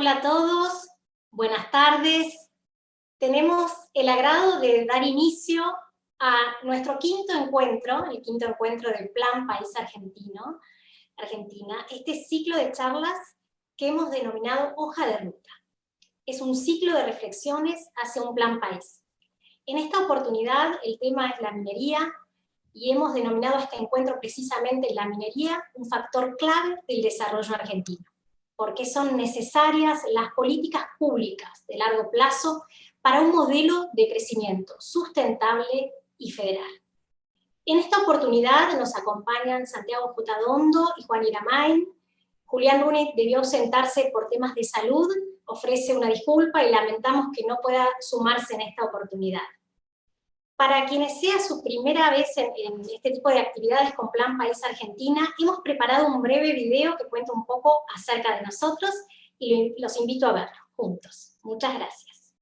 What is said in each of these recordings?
Hola a todos, buenas tardes. Tenemos el agrado de dar inicio a nuestro quinto encuentro, el quinto encuentro del Plan País Argentina, este ciclo de charlas que hemos denominado Hoja de Ruta. Es un ciclo de reflexiones hacia un plan país. En esta oportunidad el tema es la minería y hemos denominado a este encuentro precisamente la minería un factor clave del desarrollo argentino, porque son necesarias las políticas públicas de largo plazo para un modelo de crecimiento sustentable y federal. En esta oportunidad nos acompañan Santiago Jotadondo y Juan Iramain. Julián Núñez debió ausentarse por temas de salud, ofrece una disculpa y lamentamos que no pueda sumarse en esta oportunidad. Para quienes sea su primera vez en este tipo de actividades con Plan País Argentina, hemos preparado un breve video que cuenta un poco acerca de nosotros y los invito a verlo juntos. Muchas gracias.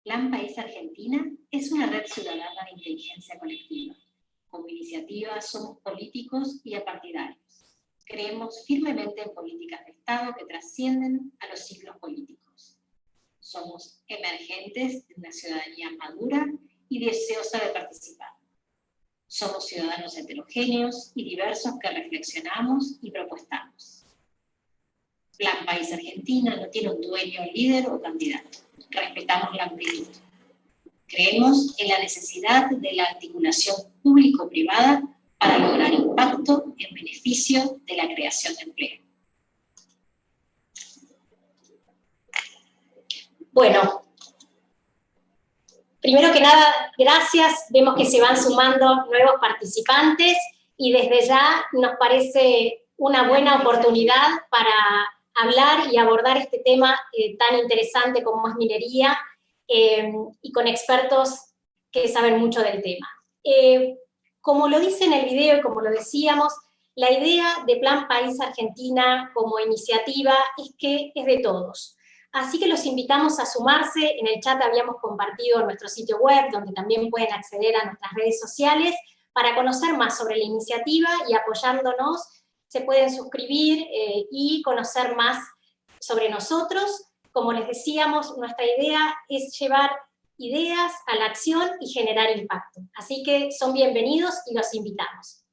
Plan País Argentina es una red ciudadana de inteligencia colectiva. Como iniciativa somos políticos y apartidarios. Creemos firmemente en políticas de Estado que trascienden a los ciclos políticos. Somos emergentes de una ciudadanía madura y deseosa de participar. Somos ciudadanos heterogéneos y diversos que reflexionamos y propuestamos. Plan País Argentina no tiene un dueño, líder o candidato. Respetamos la amplitud. Creemos en la necesidad de la articulación público-privada para lograr impacto en beneficio de la creación de empleo. Bueno, primero que nada, gracias. Vemos que se van sumando nuevos participantes y desde ya nos parece una buena oportunidad para hablar y abordar este tema tan interesante como es minería y con expertos que saben mucho del tema. Como lo dice en el video y como lo decíamos, la idea de Plan País Argentina como iniciativa es que es de todos. Así que los invitamos a sumarse. En el chat habíamos compartido nuestro sitio web, donde también pueden acceder a nuestras redes sociales para conocer más sobre la iniciativa y apoyándonos se pueden suscribir y conocer más sobre nosotros. Como les decíamos, nuestra idea es llevar ideas a la acción y generar impacto. Así que son bienvenidos y los invitamos.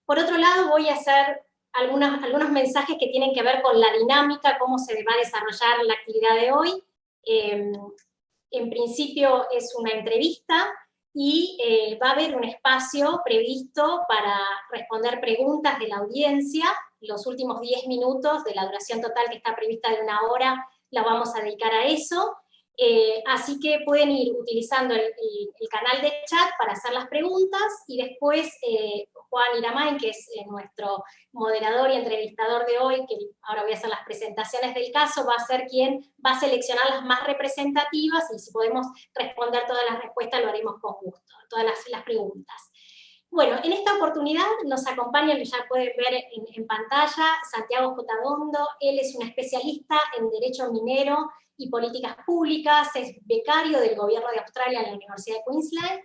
Por otro lado, voy a hacer algunos mensajes que tienen que ver con la dinámica, cómo se va a desarrollar la actividad de hoy. En principio es una entrevista y va a haber un espacio previsto para responder preguntas de la audiencia. Los últimos 10 minutos de la duración total, que está prevista de 1 hora, la vamos a dedicar a eso. Así que pueden ir utilizando el canal de chat para hacer las preguntas y después Juan Iramain, que es nuestro moderador y entrevistador de hoy, que ahora voy a hacer las presentaciones del caso, va a ser quien va a seleccionar las más representativas y si podemos responder todas las respuestas lo haremos con gusto, todas las preguntas. Bueno, en esta oportunidad nos acompaña, que ya pueden ver en pantalla, Santiago Jotadondo. Él es un especialista en Derecho Minero y Políticas Públicas, es becario del Gobierno de Australia en la Universidad de Queensland,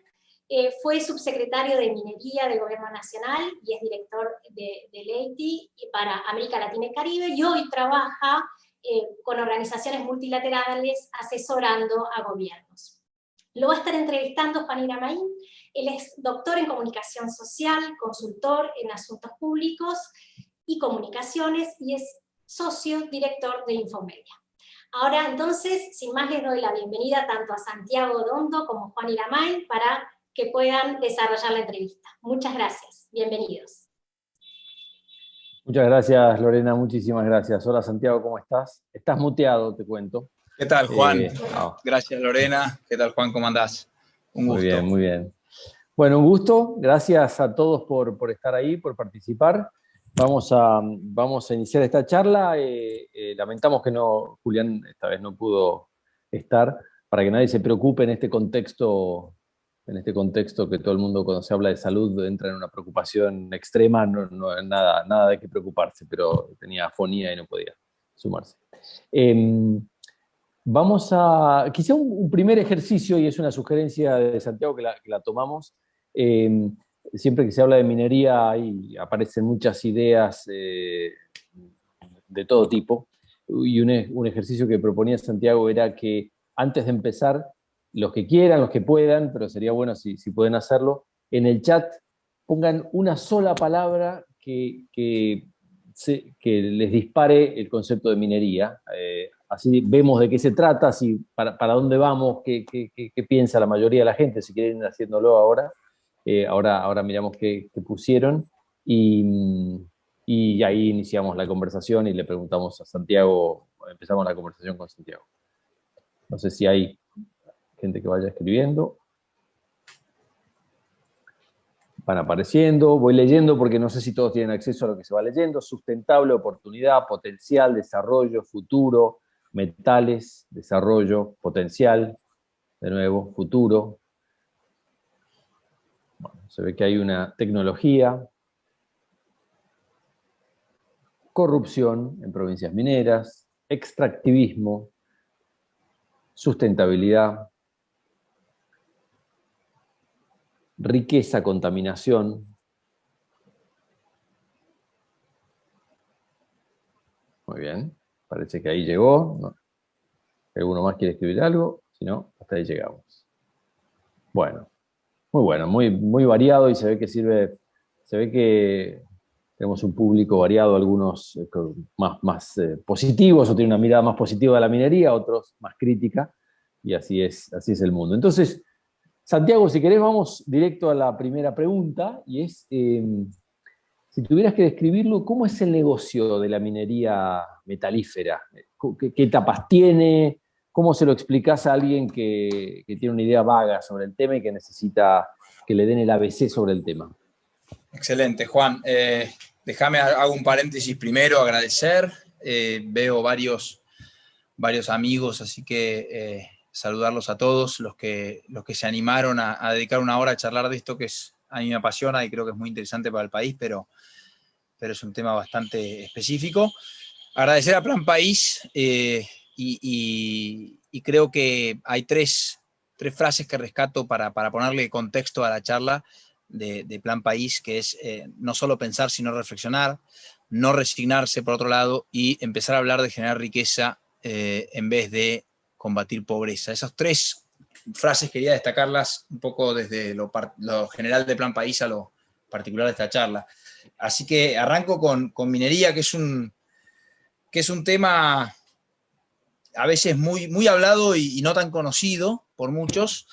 fue subsecretario de Minería del Gobierno Nacional y es director de LEITI para América Latina y Caribe, y hoy trabaja con organizaciones multilaterales asesorando a gobiernos. Lo va a estar entrevistando Juan Iramain. Él es doctor en comunicación social, consultor en asuntos públicos y comunicaciones, y es socio director de Infomedia. Ahora, entonces, sin más, les doy la bienvenida tanto a Santiago Dondo como Juan Iramain para que puedan desarrollar la entrevista. Muchas gracias. Bienvenidos. Muchas gracias, Lorena. Muchísimas gracias. Hola, Santiago, ¿cómo estás? Estás muteado, te cuento. ¿Qué tal, Juan? Gracias, Lorena. ¿Qué tal, Juan? ¿Cómo andás? Un gusto. Muy bien, muy bien. Bueno, un gusto. Gracias a todos por estar ahí, por participar. Vamos a iniciar esta charla. Lamentamos que Julián esta vez no pudo estar, para que nadie se preocupe en este contexto que todo el mundo cuando se habla de salud entra en una preocupación extrema, nada de qué preocuparse, pero tenía afonía y no podía sumarse. Quizá un primer ejercicio, y es una sugerencia de Santiago que la tomamos, siempre que se habla de minería ahí aparecen muchas ideas de todo tipo, y un ejercicio que proponía Santiago era que antes de empezar, los que quieran, los que puedan, pero sería bueno si pueden hacerlo, en el chat pongan una sola palabra que les dispare el concepto de minería. Así vemos de qué se trata, para dónde vamos, qué piensa la mayoría de la gente, si quieren ir haciéndolo ahora. Ahora miramos qué pusieron, y ahí iniciamos la conversación y le preguntamos a Santiago, empezamos la conversación con Santiago. No sé si hay gente que vaya escribiendo. Van apareciendo, voy leyendo porque no sé si todos tienen acceso a lo que se va leyendo. Sustentable, oportunidad, potencial, desarrollo, futuro, metales, desarrollo, potencial, de nuevo, futuro. Bueno, se ve que hay una tecnología, corrupción en provincias mineras, extractivismo, sustentabilidad, riqueza, contaminación. Muy bien, parece que ahí llegó. ¿No? ¿Alguno más quiere escribir algo? Si no, hasta ahí llegamos. Bueno, muy variado, y se ve que tenemos un público variado, algunos más positivos, o tienen una mirada más positiva de la minería, otros más crítica, y así es el mundo. Entonces, Santiago, si querés, vamos directo a la primera pregunta, y es, si tuvieras que describirlo, ¿cómo es el negocio de la minería metalífera? ¿Qué etapas tiene? ¿Cómo se lo explicás a alguien que tiene una idea vaga sobre el tema y que necesita que le den el ABC sobre el tema? Excelente, Juan. Déjame, hago un paréntesis primero, agradecer. Veo varios amigos, así que saludarlos a todos, los que se animaron a dedicar una hora a charlar de esto, que a mí me apasiona y creo que es muy interesante para el país, pero es un tema bastante específico. Agradecer a Plan País, y creo que hay tres frases que rescato para ponerle contexto a la charla de Plan País, que es no solo pensar, sino reflexionar, no resignarse, por otro lado, y empezar a hablar de generar riqueza en vez de combatir pobreza. Esas tres frases quería destacarlas un poco desde lo general de Plan País a lo particular de esta charla. Así que arranco con minería, que es un tema a veces muy hablado y no tan conocido por muchos,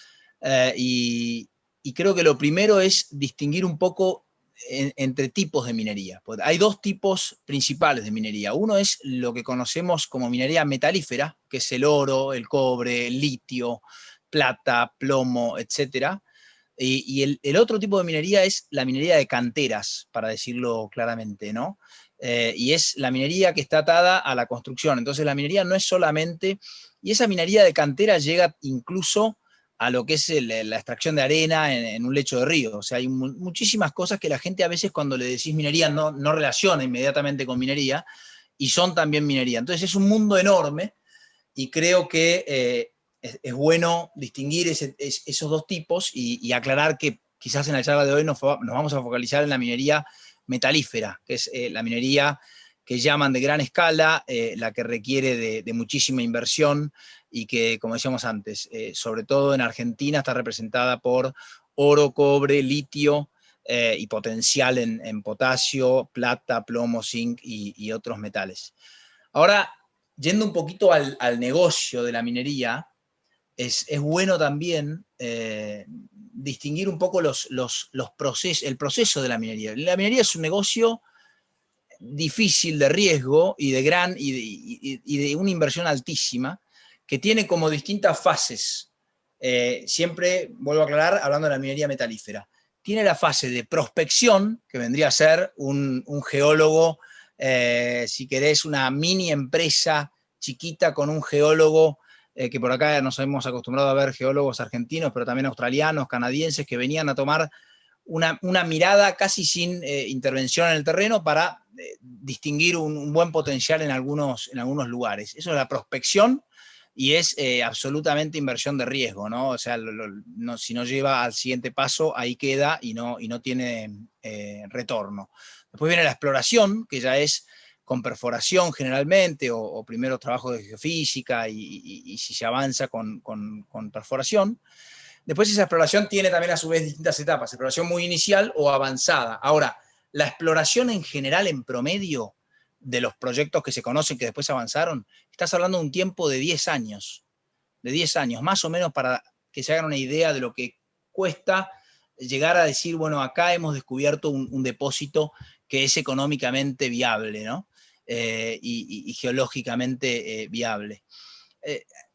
y creo que lo primero es distinguir un poco entre tipos de minería. Hay dos tipos principales de minería. Uno es lo que conocemos como minería metalífera, que es el oro, el cobre, el litio, plata, plomo, etcétera. Y el otro tipo de minería es la minería de canteras, para decirlo claramente, ¿no? Y es la minería que está atada a la construcción. Entonces la minería no es solamente, y esa minería de cantera llega incluso a lo que es la extracción de arena en un lecho de río. O sea, hay muchísimas cosas que la gente a veces cuando le decís minería no relaciona inmediatamente con minería, y son también minería. Entonces es un mundo enorme, y creo que es bueno distinguir esos dos tipos y aclarar que quizás en la charla de hoy nos vamos a focalizar en la minería metalífera, que es la minería que llaman de gran escala, la que requiere de muchísima inversión, y que, como decíamos antes, sobre todo en Argentina está representada por oro, cobre, litio, y potencial en potasio, plata, plomo, zinc y otros metales. Ahora, yendo un poquito al negocio de la minería, es bueno también distinguir un poco el proceso de la minería. La minería es un negocio difícil, de riesgo y de una inversión altísima, que tiene como distintas fases. Siempre, vuelvo a aclarar, hablando de la minería metalífera. Tiene la fase de prospección, que vendría a ser un geólogo, si querés, una mini empresa chiquita con un geólogo, que por acá nos hemos acostumbrado a ver geólogos argentinos, pero también australianos, canadienses, que venían a tomar una mirada casi sin intervención en el terreno para distinguir un buen potencial en algunos lugares. Eso es la prospección y es absolutamente inversión de riesgo, ¿no? O sea, si no lleva al siguiente paso, ahí queda y no tiene retorno. Después viene la exploración, que ya es con perforación generalmente, o primero trabajo de geofísica y si se avanza con perforación. Después esa exploración tiene también a su vez distintas etapas, exploración muy inicial o avanzada. Ahora, la exploración en general, en promedio, de los proyectos que se conocen que después avanzaron, estás hablando de un tiempo de 10 años, más o menos, para que se hagan una idea de lo que cuesta llegar a decir, bueno, acá hemos descubierto un depósito que es económicamente viable, ¿no? Y geológicamente viable.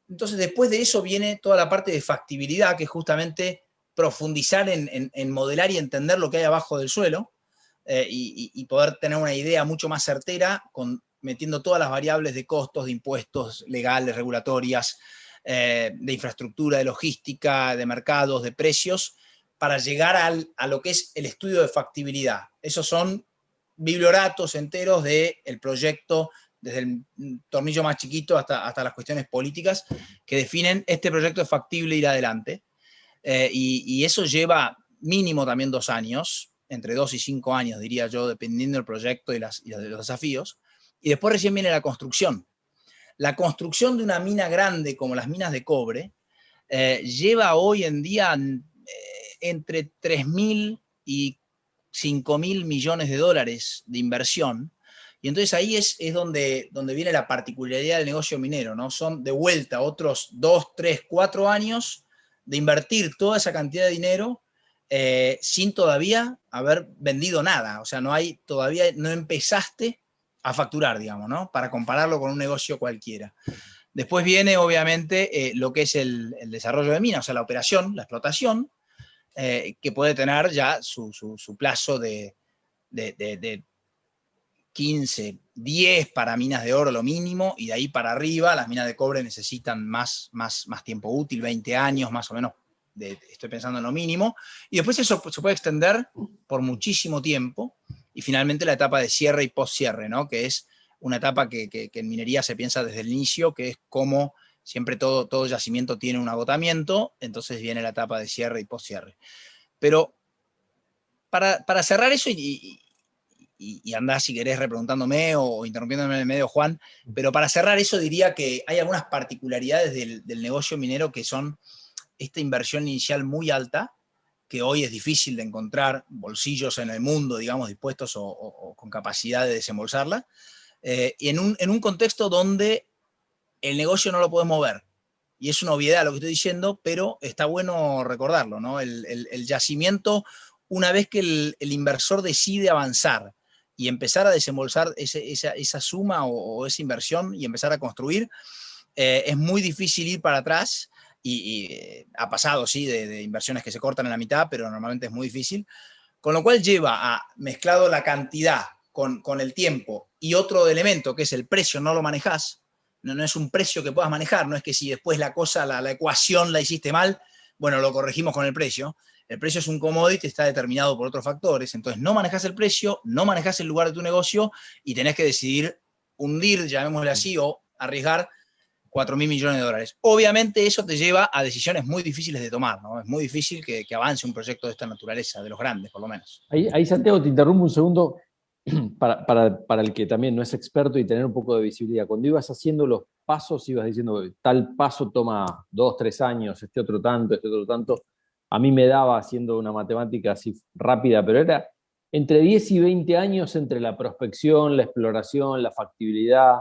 Entonces, después de eso viene toda la parte de factibilidad, que es justamente profundizar en modelar y entender lo que hay abajo del suelo, y poder tener una idea mucho más certera, metiendo todas las variables de costos, de impuestos legales, regulatorias, de infraestructura, de logística, de mercados, de precios, para llegar a lo que es el estudio de factibilidad. Esos son biblioratos enteros del proyecto, desde el tornillo más chiquito hasta las cuestiones políticas, que definen este proyecto es factible ir adelante. Y eso lleva mínimo también 2 años, entre 2 y 5 años, diría yo, dependiendo del proyecto y los desafíos. Y después recién viene la construcción. La construcción de una mina grande como las minas de cobre lleva hoy en día entre 3.000 y 5.000 millones de dólares de inversión. Y entonces ahí es donde viene la particularidad del negocio minero, ¿no? Son de vuelta otros 2, 3, 4 años de invertir toda esa cantidad de dinero sin todavía haber vendido nada. O sea, todavía no empezaste a facturar, digamos, ¿no? Para compararlo con un negocio cualquiera. Después viene, obviamente, lo que es el desarrollo de minas, o sea, la operación, la explotación, que puede tener ya su plazo de 15, 10 para minas de oro lo mínimo, y de ahí para arriba las minas de cobre necesitan más tiempo útil, 20 años más o menos, estoy pensando en lo mínimo, y después eso se puede extender por muchísimo tiempo, y finalmente la etapa de cierre y post-cierre, ¿no? Que es una etapa que en minería se piensa desde el inicio, que es como siempre todo yacimiento tiene un agotamiento, entonces viene la etapa de cierre y post-cierre. Pero para cerrar eso, y andá si querés repreguntándome o interrumpiéndome en el medio, Juan, pero para cerrar eso diría que hay algunas particularidades del negocio minero, que son esta inversión inicial muy alta, que hoy es difícil de encontrar bolsillos en el mundo, digamos, dispuestos o con capacidad de desembolsarla, y en un contexto donde el negocio no lo puedes mover. Y es una obviedad lo que estoy diciendo, pero está bueno recordarlo, ¿no? El yacimiento, una vez que el inversor decide avanzar y empezar a desembolsar esa suma o esa inversión y empezar a construir, es muy difícil ir para atrás, y ha pasado, sí, de inversiones que se cortan en la mitad, pero normalmente es muy difícil, con lo cual lleva a, mezclado la cantidad con el tiempo y otro elemento que es el precio, no lo manejás, no es un precio que puedas manejar, no es que si después la ecuación la hiciste mal, bueno, lo corregimos con el precio. El precio es un commodity, está determinado por otros factores, entonces no manejás el precio, no manejás el lugar de tu negocio y tenés que decidir hundir, llamémosle así, o arriesgar 4.000 millones de dólares. Obviamente eso te lleva a decisiones muy difíciles de tomar, ¿no? Es muy difícil que avance un proyecto de esta naturaleza, de los grandes, por lo menos. Ahí Santiago, te interrumpo un segundo para el que también no es experto y tener un poco de visibilidad. Cuando ibas haciendo los pasos, ibas diciendo tal paso toma 2, 3 años, este otro tanto. A mí me daba, haciendo una matemática así rápida, pero era entre 10 y 20 años entre la prospección, la exploración, la factibilidad,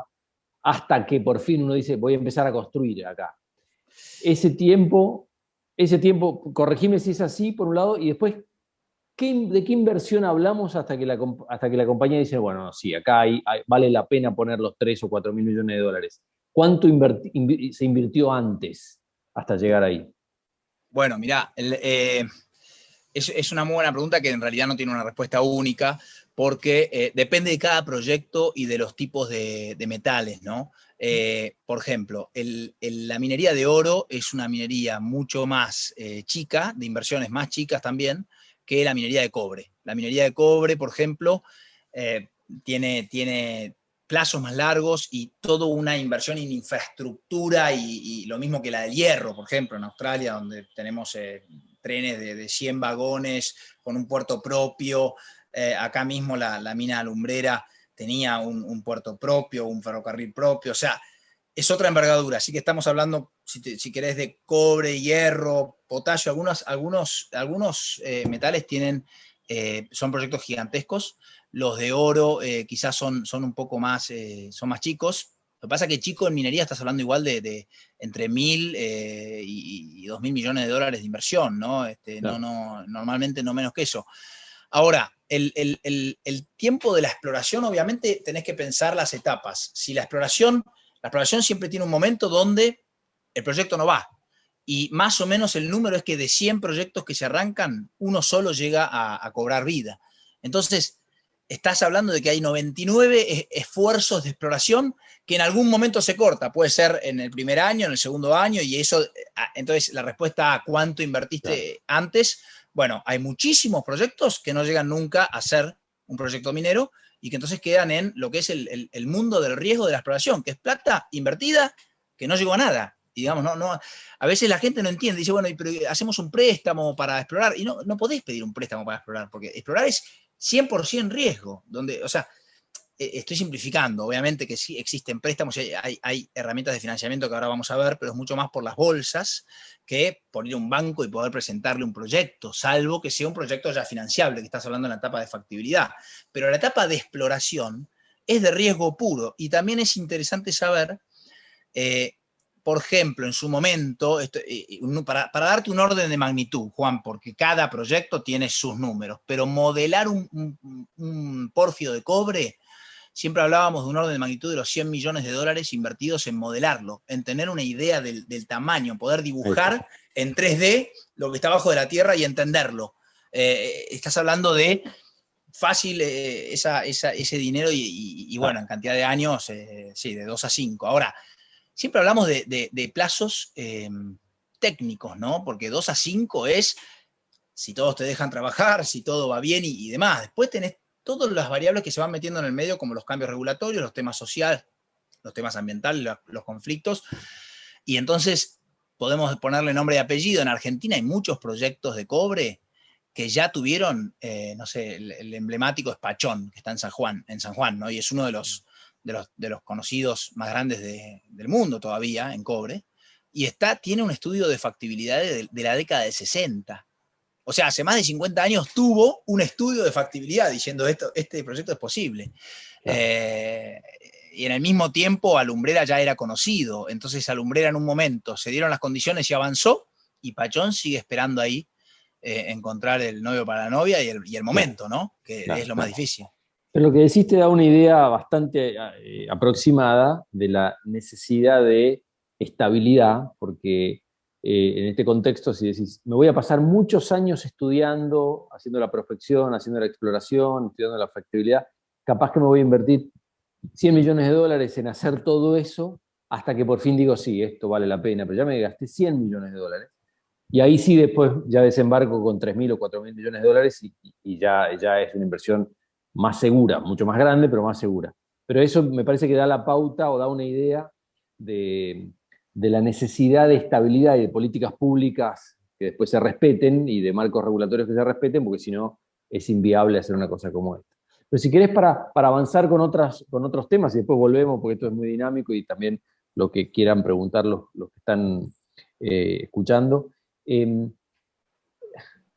hasta que por fin uno dice, voy a empezar a construir acá. Ese tiempo, corregime si es así, por un lado, y después, ¿de qué inversión hablamos hasta que la compañía dice, bueno, sí, acá vale la pena poner los 3 o 4 mil millones de dólares? ¿Cuánto se invirtió antes hasta llegar ahí? Bueno, mirá, es una muy buena pregunta que en realidad no tiene una respuesta única, porque depende de cada proyecto y de los tipos de metales, ¿no? Por ejemplo, la minería de oro es una minería mucho más chica, de inversiones más chicas también, que la minería de cobre. La minería de cobre, por ejemplo, tiene plazos más largos y toda una inversión en infraestructura y lo mismo que la del hierro, por ejemplo, en Australia, donde tenemos trenes de 100 vagones con un puerto propio. Acá mismo la mina alumbrera tenía un puerto propio, un ferrocarril propio, o sea, es otra envergadura. Así que estamos hablando, si querés, de cobre, hierro, potasio. Algunos metales son proyectos gigantescos. Los de oro quizás son un poco más, son más chicos. Lo que pasa es que chico en minería estás hablando igual de entre 1.000 y 2.000 millones de dólares de inversión, ¿no? Claro. Normalmente no menos que eso. Ahora, el tiempo de la exploración, obviamente tenés que pensar las etapas. Si la exploración siempre tiene un momento donde el proyecto no va. Y más o menos el número es que de 100 proyectos que se arrancan, uno solo llega a cobrar vida. Entonces, estás hablando de que hay 99 esfuerzos de exploración que en algún momento se corta. Puede ser en el primer año, en el segundo año, y eso, entonces la respuesta a cuánto invertiste antes, bueno, hay muchísimos proyectos que no llegan nunca a ser un proyecto minero y que entonces quedan en lo que es el mundo del riesgo de la exploración, que es plata invertida que no llegó a nada. Y digamos, a veces la gente no entiende, dice, bueno, pero hacemos un préstamo para explorar, y no podés pedir un préstamo para explorar, porque explorar es 100% riesgo, o sea, estoy simplificando, obviamente que sí existen préstamos, hay herramientas de financiamiento que ahora vamos a ver, pero es mucho más por las bolsas que por ir a un banco y poder presentarle un proyecto, salvo que sea un proyecto ya financiable, que estás hablando en la etapa de factibilidad. Pero la etapa de exploración es de riesgo puro, y también es interesante saber, por ejemplo, en su momento, para darte un orden de magnitud, Juan, porque cada proyecto tiene sus números, pero modelar un pórfido de cobre, siempre hablábamos de un orden de magnitud de los 100 millones de dólares invertidos en modelarlo, en tener una idea del tamaño, poder dibujar en 3D lo que está abajo de la tierra y entenderlo. Estás hablando de fácil ese dinero y bueno, en cantidad de años, sí, de 2 a 5. Ahora, siempre hablamos de plazos técnicos, ¿no? Porque 2 a 5 es si todos te dejan trabajar, si todo va bien y demás. Después tenés todas las variables que se van metiendo en el medio, como los cambios regulatorios, los temas sociales, los temas ambientales, los conflictos. Y entonces podemos ponerle nombre y apellido. En Argentina hay muchos proyectos de cobre que ya tuvieron, no sé, el emblemático es Pachón, que está en San Juan, ¿no? Y es uno de los conocidos más grandes del mundo todavía en cobre. Y tiene un estudio de factibilidad de la década de 60. O sea, hace más de 50 años tuvo un estudio de factibilidad diciendo este proyecto es posible. Y en el mismo tiempo Alumbrera ya era conocido. Entonces Alumbrera en un momento se dieron las condiciones y avanzó, y Pachón sigue esperando ahí encontrar el novio para la novia y el momento, ¿no? Que es lo más difícil. Pero lo que decís te da una idea bastante aproximada de la necesidad de estabilidad, porque en este contexto, si decís, me voy a pasar muchos años estudiando, haciendo la prospección, haciendo la exploración, estudiando la factibilidad, capaz que me voy a invertir 100 millones de dólares en hacer todo eso, hasta que por fin digo, sí, esto vale la pena, pero ya me gasté 100 millones de dólares. Y ahí sí después ya desembarco con 3.000 o 4.000 millones de dólares y ya es una inversión más segura, mucho más grande, pero más segura. Pero eso me parece que da la pauta o da una idea de la necesidad de estabilidad y de políticas públicas que después se respeten y de marcos regulatorios que se respeten, porque si no es inviable hacer una cosa como esta. Pero si querés para avanzar con otros temas y después volvemos, porque esto es muy dinámico y también lo que quieran preguntar los que están escuchando.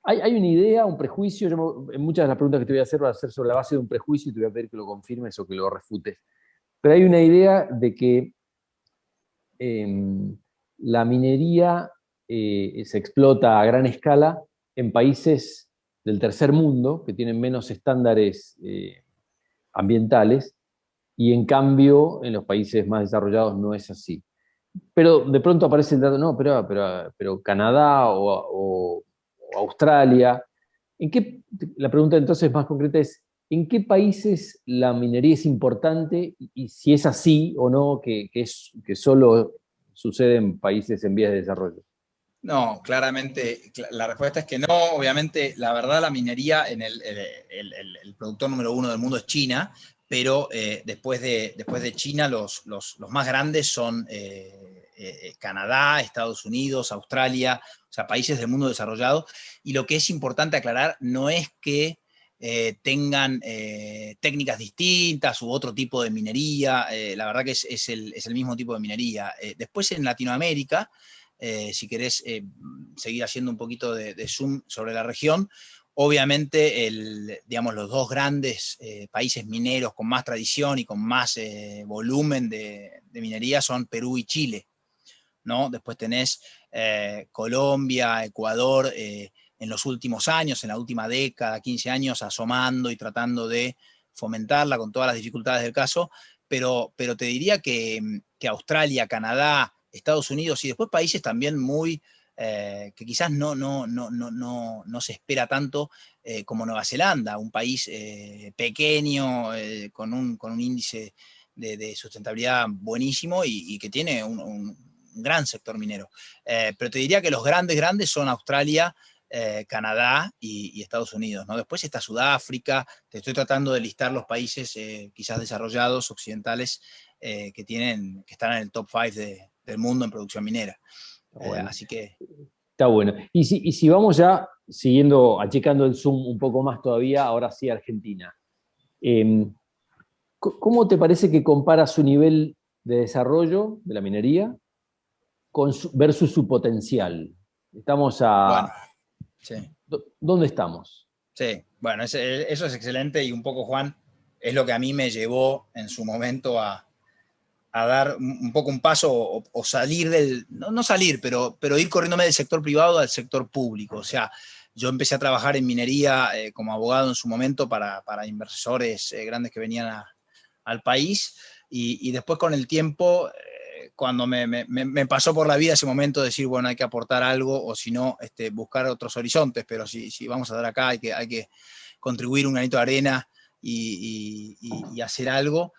Hay una idea, un prejuicio, en muchas de las preguntas que te voy a hacer va a ser sobre la base de un prejuicio y te voy a pedir que lo confirmes o que lo refutes. Pero hay una idea de que la minería se explota a gran escala en países del tercer mundo, que tienen menos estándares ambientales, y en cambio en los países más desarrollados no es así. Pero de pronto aparece el dato, no, pero Canadá o Australia, la pregunta entonces más concreta es, ¿en qué países la minería es importante y si es así o no, que solo sucede en países en vías de desarrollo? No, claramente la respuesta es que no. Obviamente, la verdad, la minería, el productor número 1 del mundo es China, pero después de China los más grandes son Canadá, Estados Unidos, Australia, o sea, países del mundo desarrollado. Y lo que es importante aclarar no es que tengan técnicas distintas u otro tipo de minería, la verdad que es el mismo tipo de minería. Después en Latinoamérica, si querés seguir haciendo un poquito de zoom sobre la región, obviamente digamos, los dos grandes países mineros con más tradición y con más volumen de minería son Perú y Chile, ¿no? Después tenés Colombia, Ecuador, en los últimos años, en la última década, 15 años, asomando y tratando de fomentarla con todas las dificultades del caso, pero te diría que Australia, Canadá, Estados Unidos y después países también muy, que quizás no se espera tanto, como Nueva Zelanda, un país pequeño, con un índice de sustentabilidad buenísimo y que tiene un gran sector minero. Pero te diría que los grandes son Australia, Canadá y Estados Unidos, ¿no? Después está Sudáfrica, te estoy tratando de listar los países quizás desarrollados, occidentales, que están en el top 5 del mundo en producción minera. Bueno, así que... Está bueno. Y si vamos ya siguiendo, achicando el zoom un poco más todavía, ahora sí Argentina. ¿Cómo te parece que compara su nivel de desarrollo de la minería versus su potencial? Estamos Bueno, sí. ¿Dónde estamos? Sí, bueno, eso es excelente y un poco, Juan, es lo que a mí me llevó en su momento a dar un poco un paso o salir no salir, pero ir corriéndome del sector privado al sector público. O sea, yo empecé a trabajar en minería como abogado en su momento para inversores grandes que venían al país y después con el tiempo, cuando me pasó por la vida ese momento de decir, bueno, hay que aportar algo o si no, buscar otros horizontes, pero si vamos a dar acá hay que contribuir un granito de arena y hacer algo.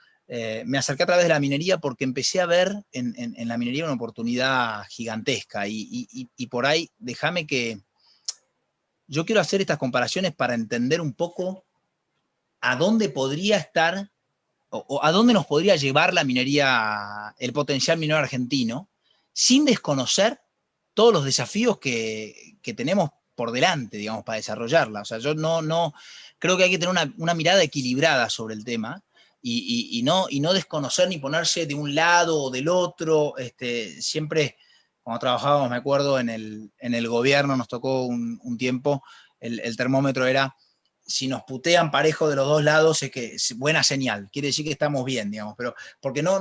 Me acerqué a través de la minería porque empecé a ver en la minería una oportunidad gigantesca y por ahí, déjame que... Yo quiero hacer estas comparaciones para entender un poco a dónde podría estar o a dónde nos podría llevar la minería, el potencial minero argentino, sin desconocer todos los desafíos que tenemos por delante, digamos, para desarrollarla. O sea, yo no creo que hay que tener una mirada equilibrada sobre el tema y no desconocer ni ponerse de un lado o del otro. Siempre, cuando trabajábamos, me acuerdo, en el gobierno, nos tocó un tiempo, el termómetro era: si nos putean parejo de los dos lados, es buena señal, quiere decir que estamos bien, digamos, pero porque no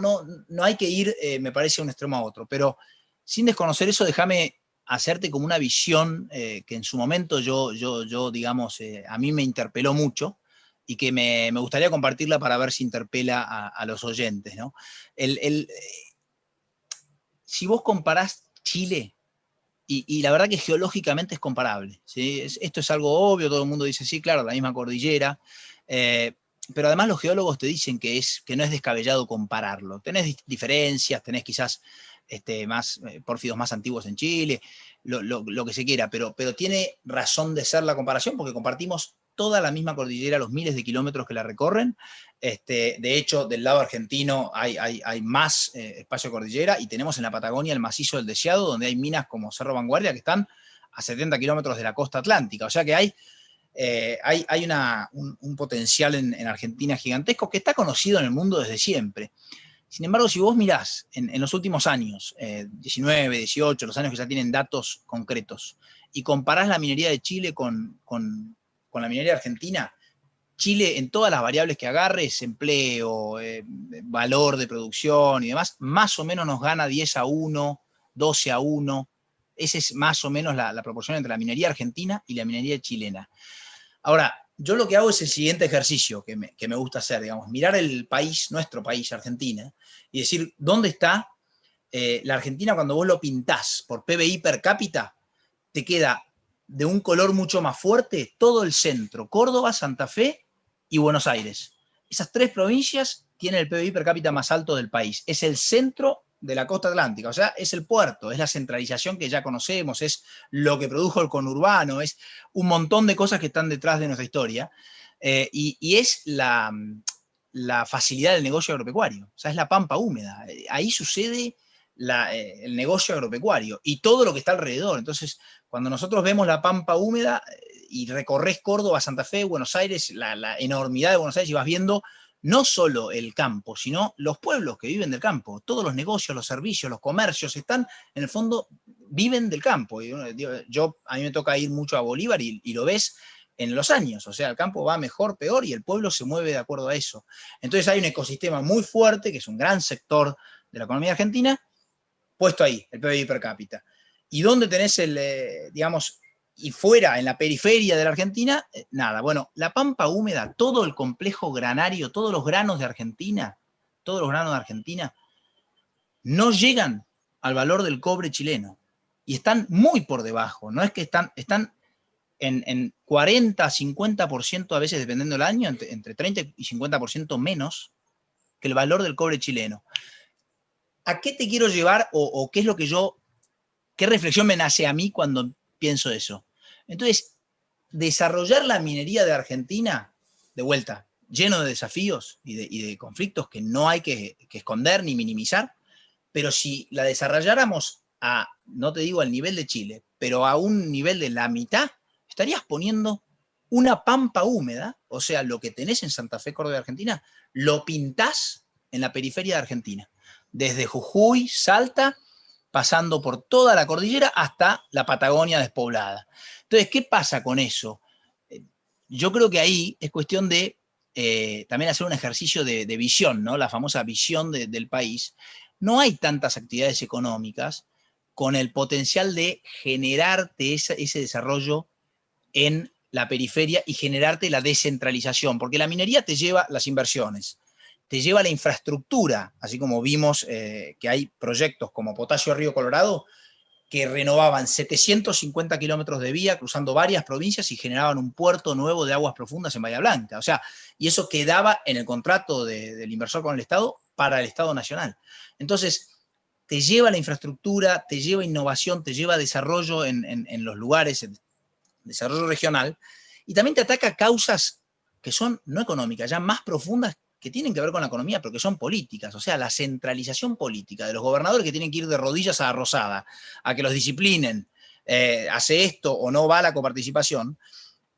hay que ir, me parece, a un extremo a otro, pero sin desconocer eso, déjame hacerte como una visión que en su momento yo digamos, a mí me interpeló mucho y que me gustaría compartirla para ver si interpela a los oyentes, ¿no? Si vos comparás Chile, y la verdad que geológicamente es comparable, ¿sí? Esto es algo obvio, todo el mundo dice, sí, claro, la misma cordillera, pero además los geólogos te dicen que no es descabellado compararlo. Tenés diferencias, tenés quizás más pórfidos más antiguos en Chile, lo que se quiera, pero tiene razón de ser la comparación porque compartimos toda la misma cordillera, los miles de kilómetros que la recorren. De hecho, del lado argentino hay más espacio de cordillera y tenemos en la Patagonia el macizo del Deseado, donde hay minas como Cerro Vanguardia que están a 70 kilómetros de la costa atlántica. O sea que hay un potencial en Argentina gigantesco que está conocido en el mundo desde siempre. Sin embargo, si vos mirás en los últimos años, 19, 18, los años que ya tienen datos concretos, y comparás la minería de Chile con la minería argentina, Chile, en todas las variables que agarres, empleo, valor de producción y demás, más o menos nos gana 10-1, 12-1. Esa es más o menos la proporción entre la minería argentina y la minería chilena. Ahora, yo lo que hago es el siguiente ejercicio que me gusta hacer, digamos, mirar el país, nuestro país, Argentina, y decir, ¿dónde está la Argentina cuando vos lo pintás por PBI per cápita? Te queda de un color mucho más fuerte todo el centro, Córdoba, Santa Fe y Buenos Aires. Esas tres provincias tienen el PBI per cápita más alto del país. Es el centro de la costa atlántica, o sea, es el puerto, es la centralización que ya conocemos, es lo que produjo el conurbano, es un montón de cosas que están detrás de nuestra historia, y es la la facilidad del negocio agropecuario. O sea, es la pampa húmeda. Ahí sucede el negocio agropecuario y todo lo que está alrededor. Entonces, cuando nosotros vemos la pampa húmeda y recorres Córdoba, Santa Fe, Buenos Aires, la enormidad de Buenos Aires, y vas viendo no solo el campo, sino los pueblos que viven del campo. Todos los negocios, los servicios, los comercios están, en el fondo, viven del campo. A mí me toca ir mucho a Bolívar y lo ves en los años. O sea, el campo va mejor, peor, y el pueblo se mueve de acuerdo a eso. Entonces hay un ecosistema muy fuerte, que es un gran sector de la economía argentina, puesto ahí, el PBI per cápita. ¿Y dónde tenés digamos, y fuera, en la periferia de la Argentina, nada? Bueno, la pampa húmeda, todo el complejo granario, todos los granos de Argentina, no llegan al valor del cobre chileno. Y están muy por debajo, no es que están en 40, 50% a veces, dependiendo del año, entre 30 y 50% menos que el valor del cobre chileno. ¿A qué te quiero llevar o qué es lo que qué reflexión me nace a mí cuando pienso eso? Entonces, desarrollar la minería de Argentina, de vuelta, lleno de desafíos y de conflictos que no hay que esconder ni minimizar, pero si la desarrolláramos no te digo al nivel de Chile, pero a un nivel de la mitad, estarías poniendo una pampa húmeda, o sea, lo que tenés en Santa Fe, Córdoba, Argentina, lo pintás en la periferia de Argentina. Desde Jujuy, Salta, pasando por toda la cordillera hasta la Patagonia despoblada. Entonces, ¿qué pasa con eso? Yo creo que ahí es cuestión de también hacer un ejercicio de visión, ¿no? La famosa visión del país. No hay tantas actividades económicas con el potencial de generarte ese desarrollo en la periferia y generarte la descentralización, porque la minería te lleva las inversiones, te lleva la infraestructura, así como vimos que hay proyectos como Potasio Río Colorado que renovaban 750 kilómetros de vía cruzando varias provincias y generaban un puerto nuevo de aguas profundas en Bahía Blanca. O sea, y eso quedaba en el contrato del inversor con el Estado para el Estado Nacional. Entonces, te lleva la infraestructura, te lleva innovación, te lleva desarrollo en los lugares, desarrollo regional, y también te ataca causas que son no económicas, ya más profundas, que tienen que ver con la economía, pero que son políticas. O sea, la centralización política de los gobernadores que tienen que ir de rodillas a la Rosada, a que los disciplinen, hace esto o no va a la coparticipación.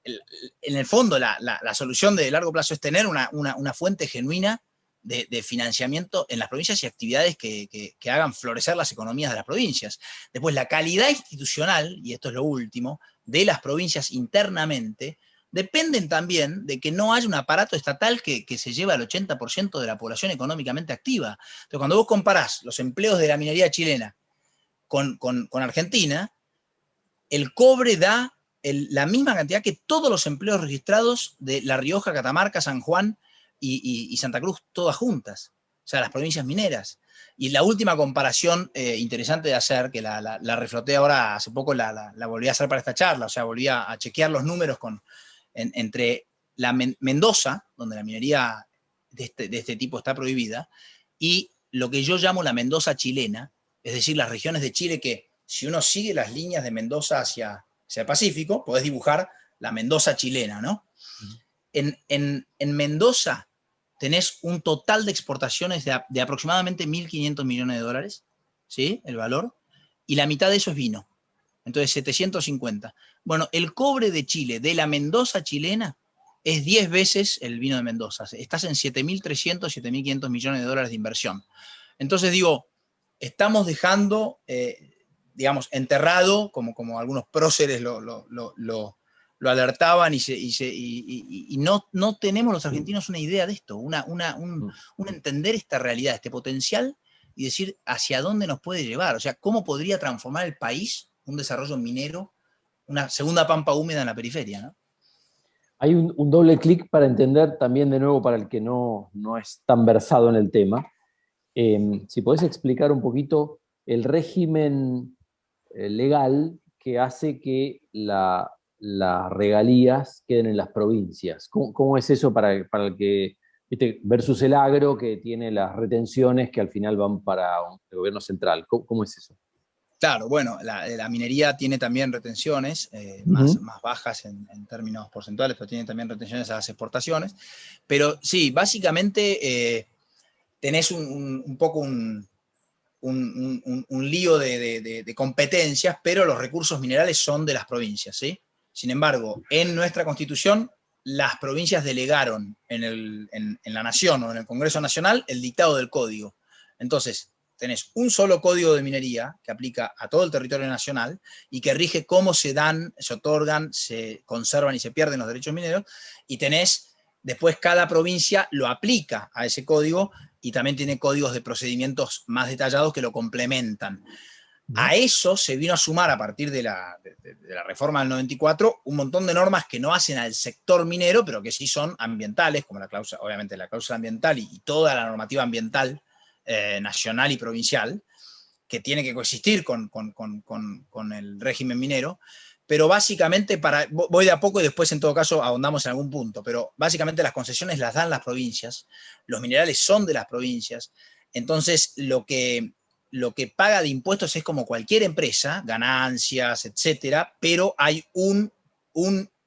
En el fondo, la solución de largo plazo es tener una fuente genuina de financiamiento en las provincias y actividades que hagan florecer las economías de las provincias. Después, la calidad institucional, y esto es lo último, de las provincias internamente, dependen también de que no haya un aparato estatal que se lleve al 80% de la población económicamente activa. Entonces, cuando vos comparás los empleos de la minería chilena con Argentina, el cobre da la misma cantidad que todos los empleos registrados de La Rioja, Catamarca, San Juan y Santa Cruz, todas juntas. O sea, las provincias mineras. Y la última comparación interesante de hacer, que la refloté ahora hace poco, la volví a hacer para esta charla, o sea, volví a chequear los números entre la Mendoza, donde la minería de este tipo está prohibida, y lo que yo llamo la Mendoza chilena, es decir, las regiones de Chile que, si uno sigue las líneas de Mendoza hacia el Pacífico, podés dibujar la Mendoza chilena, ¿no? En Mendoza tenés un total de exportaciones de aproximadamente 1.500 millones de dólares, ¿sí? El valor, y la mitad de eso es vino. Entonces, 750. Bueno, el cobre de Chile, de la Mendoza chilena, es 10 veces el vino de Mendoza. Estás en 7.300, 7.500 millones de dólares de inversión. Entonces, digo, estamos dejando, digamos, enterrado, como algunos próceres lo alertaban, y no tenemos los argentinos una idea de esto, un entender esta realidad, este potencial, y decir hacia dónde nos puede llevar. O sea, cómo podría transformar el país un desarrollo minero, una segunda pampa húmeda en la periferia, ¿no? Hay un doble clic para entender también, de nuevo, para el que no es tan versado en el tema. Si podés explicar un poquito el régimen legal que hace que las regalías queden en las provincias. ¿Cómo es eso para el que, ¿viste? Versus el agro, que tiene las retenciones que al final van para el gobierno central? ¿Cómo es eso? Claro, bueno, la minería tiene también retenciones más bajas en términos porcentuales, pero tiene también retenciones a las exportaciones. Pero sí, básicamente tenés un poco un lío de competencias, pero los recursos minerales son de las provincias, ¿sí? Sin embargo, en nuestra Constitución, las provincias delegaron en la Nación o en el Congreso Nacional el dictado del código. Entonces, tenés un solo código de minería que aplica a todo el territorio nacional y que rige cómo se dan, se otorgan, se conservan y se pierden los derechos mineros, y tenés, después cada provincia lo aplica a ese código y también tiene códigos de procedimientos más detallados que lo complementan. A eso se vino a sumar a partir de la reforma del 94 un montón de normas que no hacen al sector minero, pero que sí son ambientales, como la cláusula, obviamente la cláusula ambiental y toda la normativa ambiental nacional y provincial, que tiene que coexistir con el régimen minero. Pero básicamente, voy de a poco y después en todo caso ahondamos en algún punto, pero básicamente las concesiones las dan las provincias, los minerales son de las provincias, entonces lo que paga de impuestos es como cualquier empresa, ganancias, etcétera, pero hay un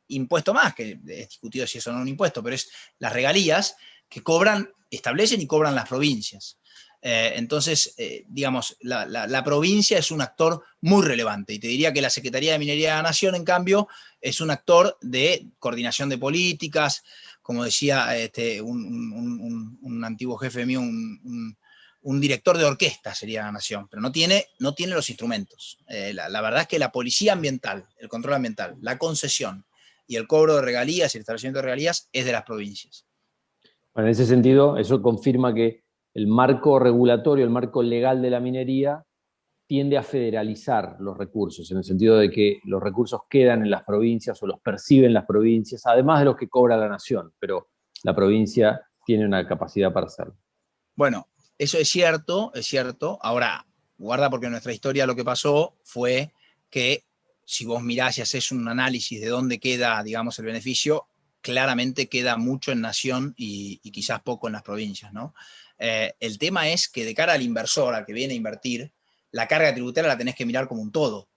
impuesto más, que es discutido si eso no es un impuesto, pero es las regalías que establecen y cobran las provincias. Entonces, digamos, la provincia es un actor muy relevante, y te diría que la Secretaría de Minería de la Nación, en cambio, es un actor de coordinación de políticas, como decía un antiguo jefe mío, un director de orquesta sería la Nación, pero no tiene los instrumentos. La verdad es que la policía ambiental, el control ambiental, la concesión y el cobro de regalías y el establecimiento de regalías es de las provincias. Bueno, en ese sentido, eso confirma que el marco regulatorio, el marco legal de la minería, tiende a federalizar los recursos, en el sentido de que los recursos quedan en las provincias o los perciben las provincias, además de los que cobra la nación, pero la provincia tiene una capacidad para hacerlo. Bueno, eso es cierto, es cierto. Ahora, guarda, porque en nuestra historia lo que pasó fue que si vos mirás y haces un análisis de dónde queda, digamos, el beneficio, claramente queda mucho en nación y quizás poco en las provincias, ¿no? El tema es que de cara al inversor, al que viene a invertir, la carga tributaria la tenés que mirar como un todo. O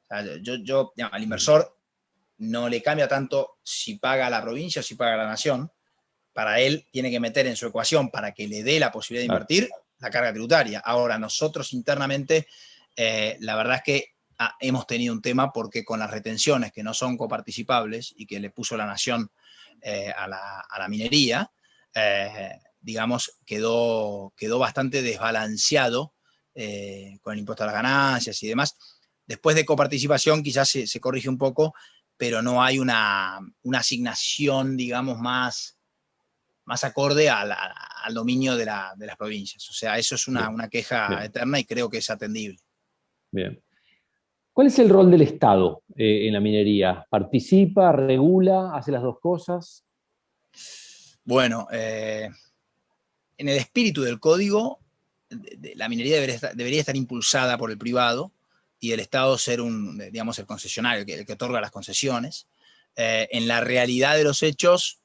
sea, digamos, al inversor no le cambia tanto si paga la provincia o si paga la nación. Para él tiene que meter en su ecuación, para que le dé la posibilidad de invertir, la carga tributaria. Ahora, nosotros internamente, la verdad es que hemos tenido un tema, porque con las retenciones que no son coparticipables y que le puso la nación a la minería, digamos, quedó bastante desbalanceado con el impuesto a las ganancias y demás. Después de coparticipación quizás se corrige un poco, pero no hay una asignación, digamos, más acorde al dominio de las provincias. O sea, eso es una queja eterna y creo que es atendible. Bien. ¿Cuál es el rol del Estado en la minería? ¿Participa, regula, hace las dos cosas? Bueno, en el espíritu del código, la minería debería estar impulsada por el privado y el Estado ser digamos, el concesionario, el que otorga las concesiones. En la realidad de los hechos,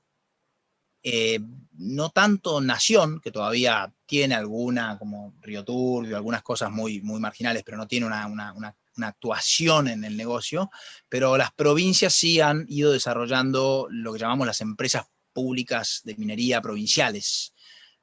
no tanto nación, que todavía tiene alguna, como Río Turbio, algunas cosas muy, muy marginales, pero no tiene una actuación en el negocio, pero las provincias sí han ido desarrollando lo que llamamos las empresas públicas de minería provinciales,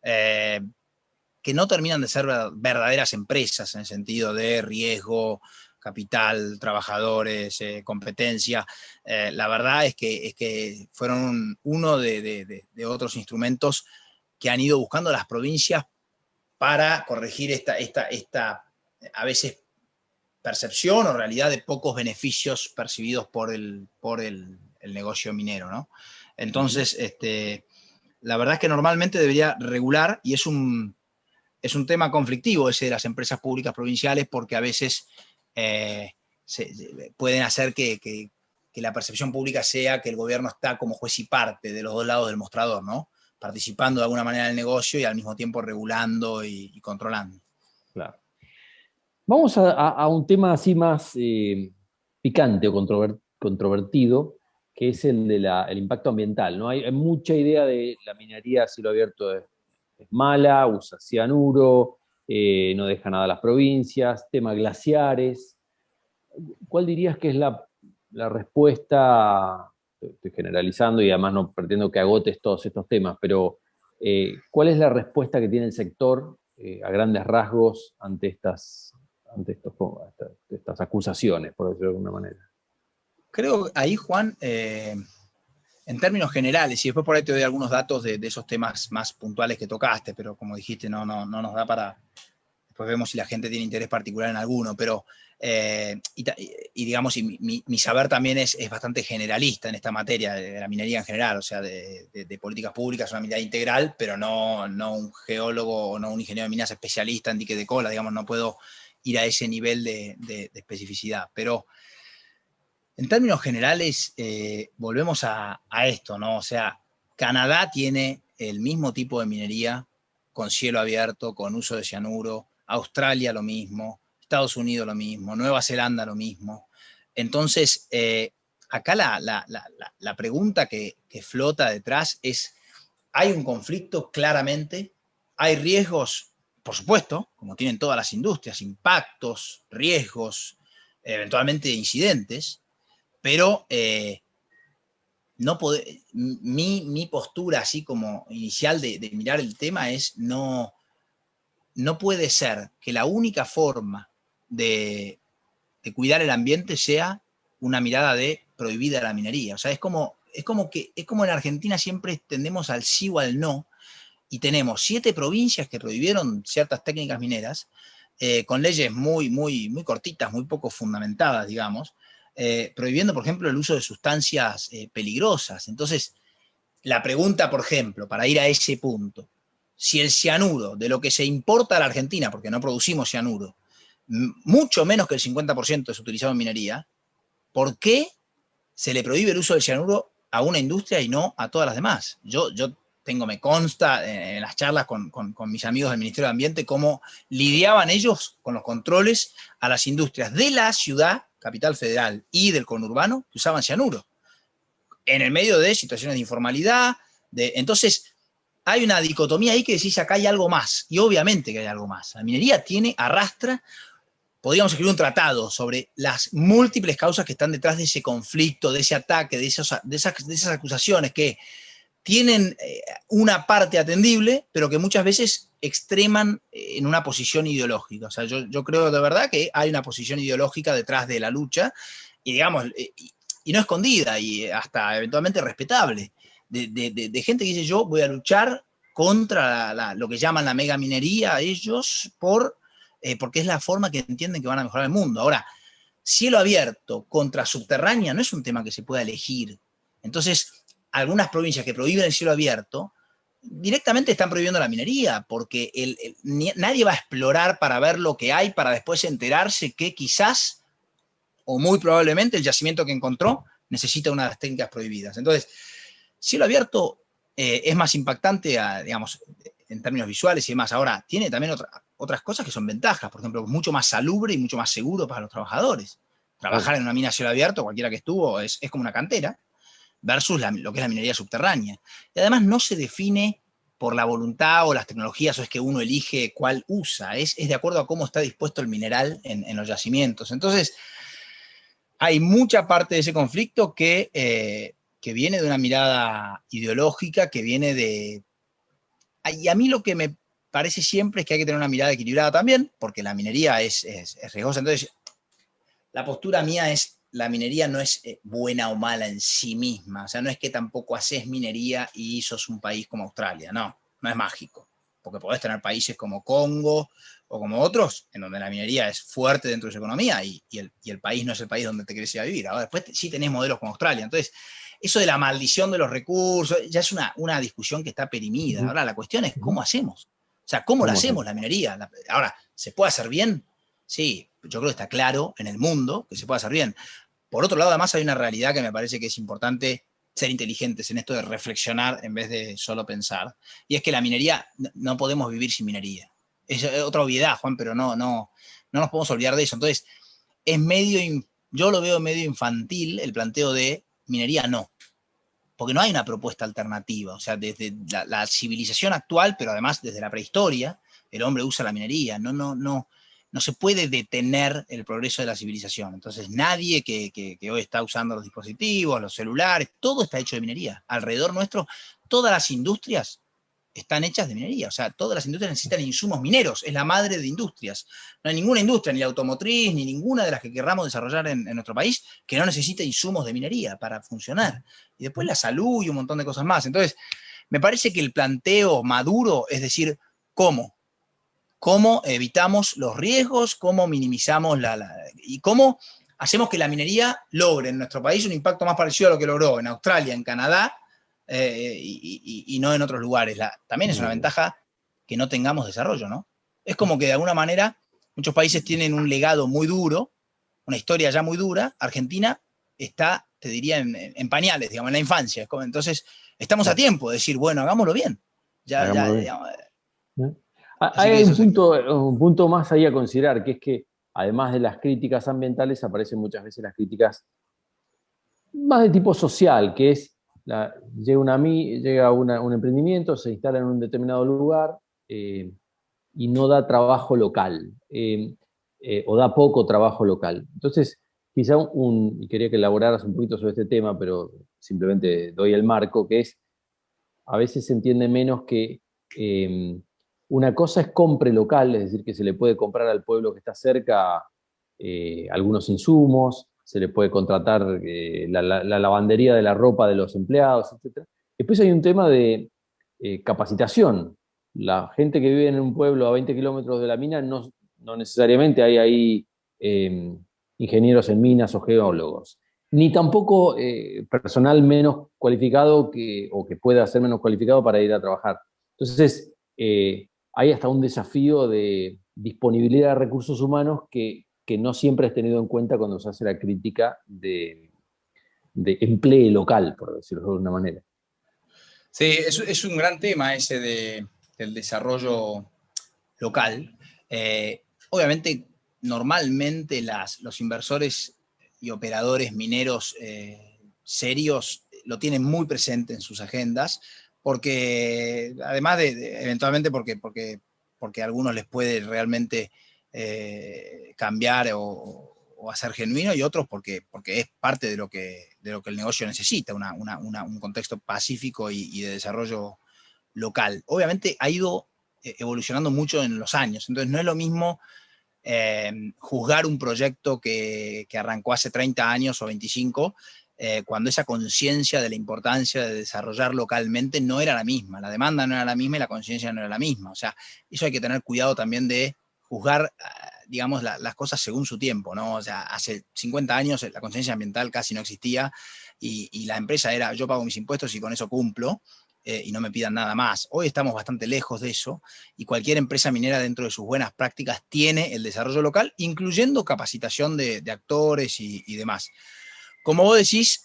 que no terminan de ser verdaderas empresas en el sentido de riesgo, capital, trabajadores, competencia. La verdad es que fueron uno de otros instrumentos que han ido buscando las provincias para corregir esta a veces percepción o realidad de pocos beneficios percibidos por el negocio minero, ¿no? Entonces, la verdad es que normalmente debería regular, y es un tema conflictivo ese de las empresas públicas provinciales, porque a veces pueden hacer que la percepción pública sea que el gobierno está como juez y parte de los dos lados del mostrador, ¿no? Participando de alguna manera del negocio y al mismo tiempo regulando y controlando. Claro. Vamos a un tema así más picante o controvertido, que es el del impacto ambiental, ¿no? Hay mucha idea de la minería a cielo abierto es mala, usa cianuro, no deja nada a las provincias, tema glaciares. ¿cuál dirías que es la respuesta? Estoy generalizando y además no pretendo que agotes todos estos temas, pero ¿cuál es la respuesta que tiene el sector a grandes rasgos ante estas acusaciones, por decirlo de alguna manera? Creo ahí, Juan, en términos generales, y después por ahí te doy algunos datos de esos temas más puntuales que tocaste, pero como dijiste, no nos da para... Después vemos si la gente tiene interés particular en alguno, pero digamos, mi saber también es bastante generalista en esta materia, de la minería en general, o sea, de políticas públicas, una mirada integral, pero no un geólogo o no un ingeniero de minas especialista en dique de cola, digamos, no puedo ir a ese nivel de especificidad, pero en términos generales, volvemos a esto, ¿no? O sea, Canadá tiene el mismo tipo de minería con cielo abierto, con uso de cianuro, Australia lo mismo, Estados Unidos lo mismo, Nueva Zelanda lo mismo. Entonces, acá la pregunta que flota detrás es, ¿hay un conflicto claramente? ¿Hay riesgos? Por supuesto, como tienen todas las industrias, impactos, riesgos, eventualmente incidentes, pero no mi postura así como inicial de mirar el tema es no puede ser que la única forma de cuidar el ambiente sea una mirada de prohibida la minería. O sea, es como en Argentina siempre tendemos al sí o al no, y tenemos 7 provincias que prohibieron ciertas técnicas mineras, con leyes muy cortitas, muy poco fundamentadas, digamos, prohibiendo, por ejemplo, el uso de sustancias peligrosas. Entonces, la pregunta, por ejemplo, para ir a ese punto, si el cianuro, de lo que se importa a la Argentina, porque no producimos cianuro, mucho menos que el 50% es utilizado en minería, ¿por qué se le prohíbe el uso del cianuro a una industria y no a todas las demás? Me consta en las charlas con mis amigos del Ministerio de Ambiente cómo lidiaban ellos con los controles a las industrias de la ciudad, Capital Federal, y del conurbano que usaban cianuro, en el medio de situaciones de informalidad. Entonces, hay una dicotomía ahí que decís, acá hay algo más, y obviamente que hay algo más. La minería arrastra, podríamos escribir un tratado sobre las múltiples causas que están detrás de ese conflicto, de ese ataque, de esas acusaciones que tienen una parte atendible, pero que muchas veces extreman en una posición ideológica. O sea, yo creo de verdad que hay una posición ideológica detrás de la lucha, y digamos, y no escondida, y hasta eventualmente respetable, de gente que dice, yo voy a luchar contra lo que llaman la megaminería ellos, porque es la forma que entienden que van a mejorar el mundo. Ahora, cielo abierto contra subterránea no es un tema que se pueda elegir. Entonces, algunas provincias que prohíben el cielo abierto directamente están prohibiendo la minería, porque nadie va a explorar para ver lo que hay, para después enterarse que quizás, o muy probablemente, el yacimiento que encontró necesita una de las técnicas prohibidas. Entonces, cielo abierto es más impactante, digamos, en términos visuales y demás. Ahora, tiene también otras cosas que son ventajas. Por ejemplo, mucho más salubre y mucho más seguro para los trabajadores. Trabajar en una mina a cielo abierto, cualquiera que estuvo, es como una cantera, versus lo que es la minería subterránea. Y además no se define por la voluntad o las tecnologías, o es que uno elige cuál usa, es de acuerdo a cómo está dispuesto el mineral en los yacimientos. Entonces, hay mucha parte de ese conflicto que viene de una mirada ideológica, que viene de... Y a mí lo que me parece siempre es que hay que tener una mirada equilibrada también, porque la minería es riesgosa. Entonces, la postura mía es, la minería no es buena o mala en sí misma. O sea, no es que tampoco haces minería y sos un país como Australia. No es mágico. Porque podés tener países como Congo o como otros, en donde la minería es fuerte dentro de su economía y el país no es el país donde te querés ir a vivir. Ahora, después sí tenés modelos como Australia. Entonces, eso de la maldición de los recursos ya es una discusión que está perimida. Ahora, la cuestión es cómo hacemos. O sea, ¿cómo la hacemos la minería? Ahora, ¿se puede hacer bien? Sí, yo creo que está claro en el mundo que se puede hacer bien. Por otro lado, además hay una realidad que me parece que es importante ser inteligentes en esto de reflexionar en vez de solo pensar. Y es que la minería, no podemos vivir sin minería. Es otra obviedad, Juan, pero no nos podemos olvidar de eso. Entonces, yo lo veo medio infantil el planteo de minería no. Porque no hay una propuesta alternativa. O sea, desde la civilización actual, pero además desde la prehistoria, el hombre usa la minería. no se puede detener el progreso de la civilización. Entonces nadie que hoy está usando los dispositivos, los celulares, todo está hecho de minería. Alrededor nuestro, todas las industrias están hechas de minería. O sea, todas las industrias necesitan insumos mineros. Es la madre de industrias. No hay ninguna industria, ni la automotriz, ni ninguna de las que querramos desarrollar en nuestro país, que no necesite insumos de minería para funcionar. Y después la salud y un montón de cosas más. Entonces, me parece que el planteo maduro es decir, ¿cómo? ¿Cómo evitamos los riesgos? ¿Cómo minimizamos y cómo hacemos que la minería logre en nuestro país un impacto más parecido a lo que logró en Australia, en Canadá, y no en otros lugares? También es una ventaja que no tengamos desarrollo, ¿no? Es como que de alguna manera muchos países tienen un legado muy duro, una historia ya muy dura. Argentina está, te diría, en pañales, digamos, en la infancia. Entonces, estamos a tiempo de decir, bueno, hagámoslo bien. Hagámoslo bien. Digamos, hay un punto más ahí a considerar, que es que además de las críticas ambientales, aparecen muchas veces las críticas más de tipo social, que es, llega un emprendimiento, se instala en un determinado lugar y no da trabajo local, o da poco trabajo local. Entonces, quizá y quería que elaboraras un poquito sobre este tema, pero simplemente doy el marco, que es, a veces se entiende menos que una cosa es compre local, es decir, que se le puede comprar al pueblo que está cerca algunos insumos, se le puede contratar la lavandería de la ropa de los empleados, etc. Después hay un tema de capacitación. La gente que vive en un pueblo a 20 kilómetros de la mina no necesariamente hay ahí ingenieros en minas o geólogos, ni tampoco personal menos cualificado o que pueda ser menos cualificado para ir a trabajar. Entonces, hay hasta un desafío de disponibilidad de recursos humanos que no siempre es tenido en cuenta cuando se hace la crítica de empleo local, por decirlo de alguna manera. Sí, es un gran tema ese del desarrollo local. Obviamente, normalmente los inversores y operadores mineros serios lo tienen muy presente en sus agendas, porque además eventualmente porque a algunos les puede realmente cambiar o hacer genuino, y otros porque es parte de lo que el negocio necesita, un contexto pacífico y de desarrollo local. Obviamente ha ido evolucionando mucho en los años, entonces no es lo mismo juzgar un proyecto que arrancó hace 30 años o 25, cuando esa conciencia de la importancia de desarrollar localmente no era la misma, la demanda no era la misma y la conciencia no era la misma. O sea, eso hay que tener cuidado también de juzgar, digamos, las cosas según su tiempo, ¿no? O sea, hace 50 años la conciencia ambiental casi no existía y la empresa era, yo pago mis impuestos y con eso cumplo, y no me pidan nada más. Hoy estamos bastante lejos de eso, y cualquier empresa minera, dentro de sus buenas prácticas, tiene el desarrollo local, incluyendo capacitación de actores y demás. Como vos decís,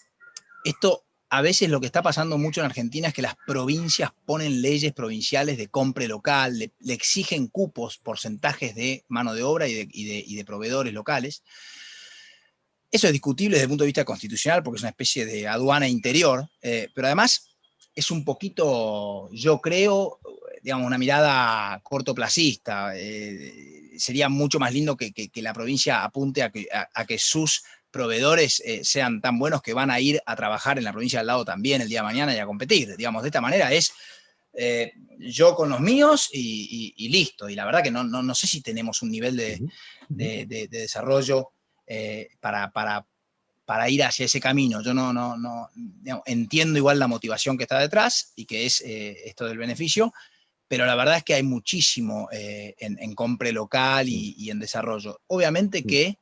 esto a veces lo que está pasando mucho en Argentina es que las provincias ponen leyes provinciales de compra local, le exigen cupos, porcentajes de mano de obra y de proveedores locales. Eso es discutible desde el punto de vista constitucional, porque es una especie de aduana interior, pero además es un poquito, yo creo, digamos, una mirada cortoplacista. Sería mucho más lindo que la provincia apunte a que sus proveedores sean tan buenos que van a ir a trabajar en la provincia al lado también el día de mañana y a competir. Digamos, de esta manera es yo con los míos y listo. Y la verdad que no sé si tenemos un nivel de desarrollo para ir hacia ese camino. Yo digamos, entiendo igual la motivación que está detrás y que es esto del beneficio, pero la verdad es que hay muchísimo en compra local y en desarrollo. Obviamente que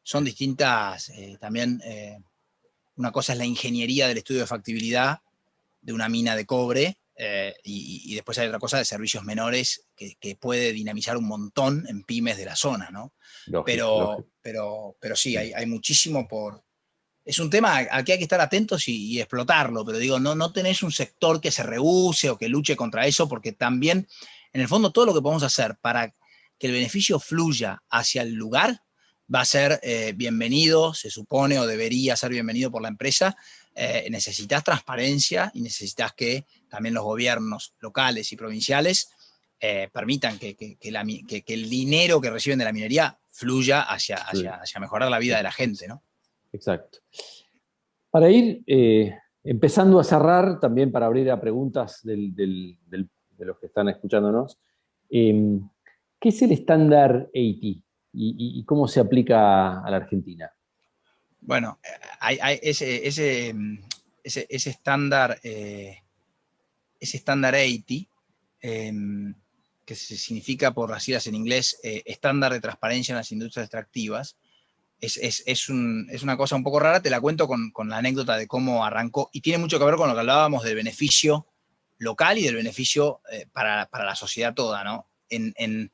son distintas también. Una cosa es la ingeniería del estudio de factibilidad de una mina de cobre, y después hay otra cosa de servicios menores que puede dinamizar un montón en pymes de la zona, ¿no? Lógico. Pero sí, hay muchísimo por... Es un tema al que hay que estar atentos y explotarlo, pero digo, no tenés un sector que se rehúse o que luche contra eso, porque también, en el fondo, todo lo que podemos hacer para que el beneficio fluya hacia el lugar va a ser bienvenido, se supone, o debería ser bienvenido por la empresa. Necesitas transparencia y necesitas que también los gobiernos locales y provinciales permitan que el dinero que reciben de la minería fluya hacia mejorar la vida de la gente, ¿no? Exacto. Para ir empezando a cerrar, también para abrir a preguntas de los que están escuchándonos, ¿qué es el estándar 80 y cómo se aplica a la Argentina? Bueno, ese estándar 80, que significa, por las siglas en inglés, estándar de transparencia en las industrias extractivas, es una cosa un poco rara. Te la cuento con la anécdota de cómo arrancó, y tiene mucho que ver con lo que hablábamos del beneficio local y del beneficio para la sociedad toda, ¿no? En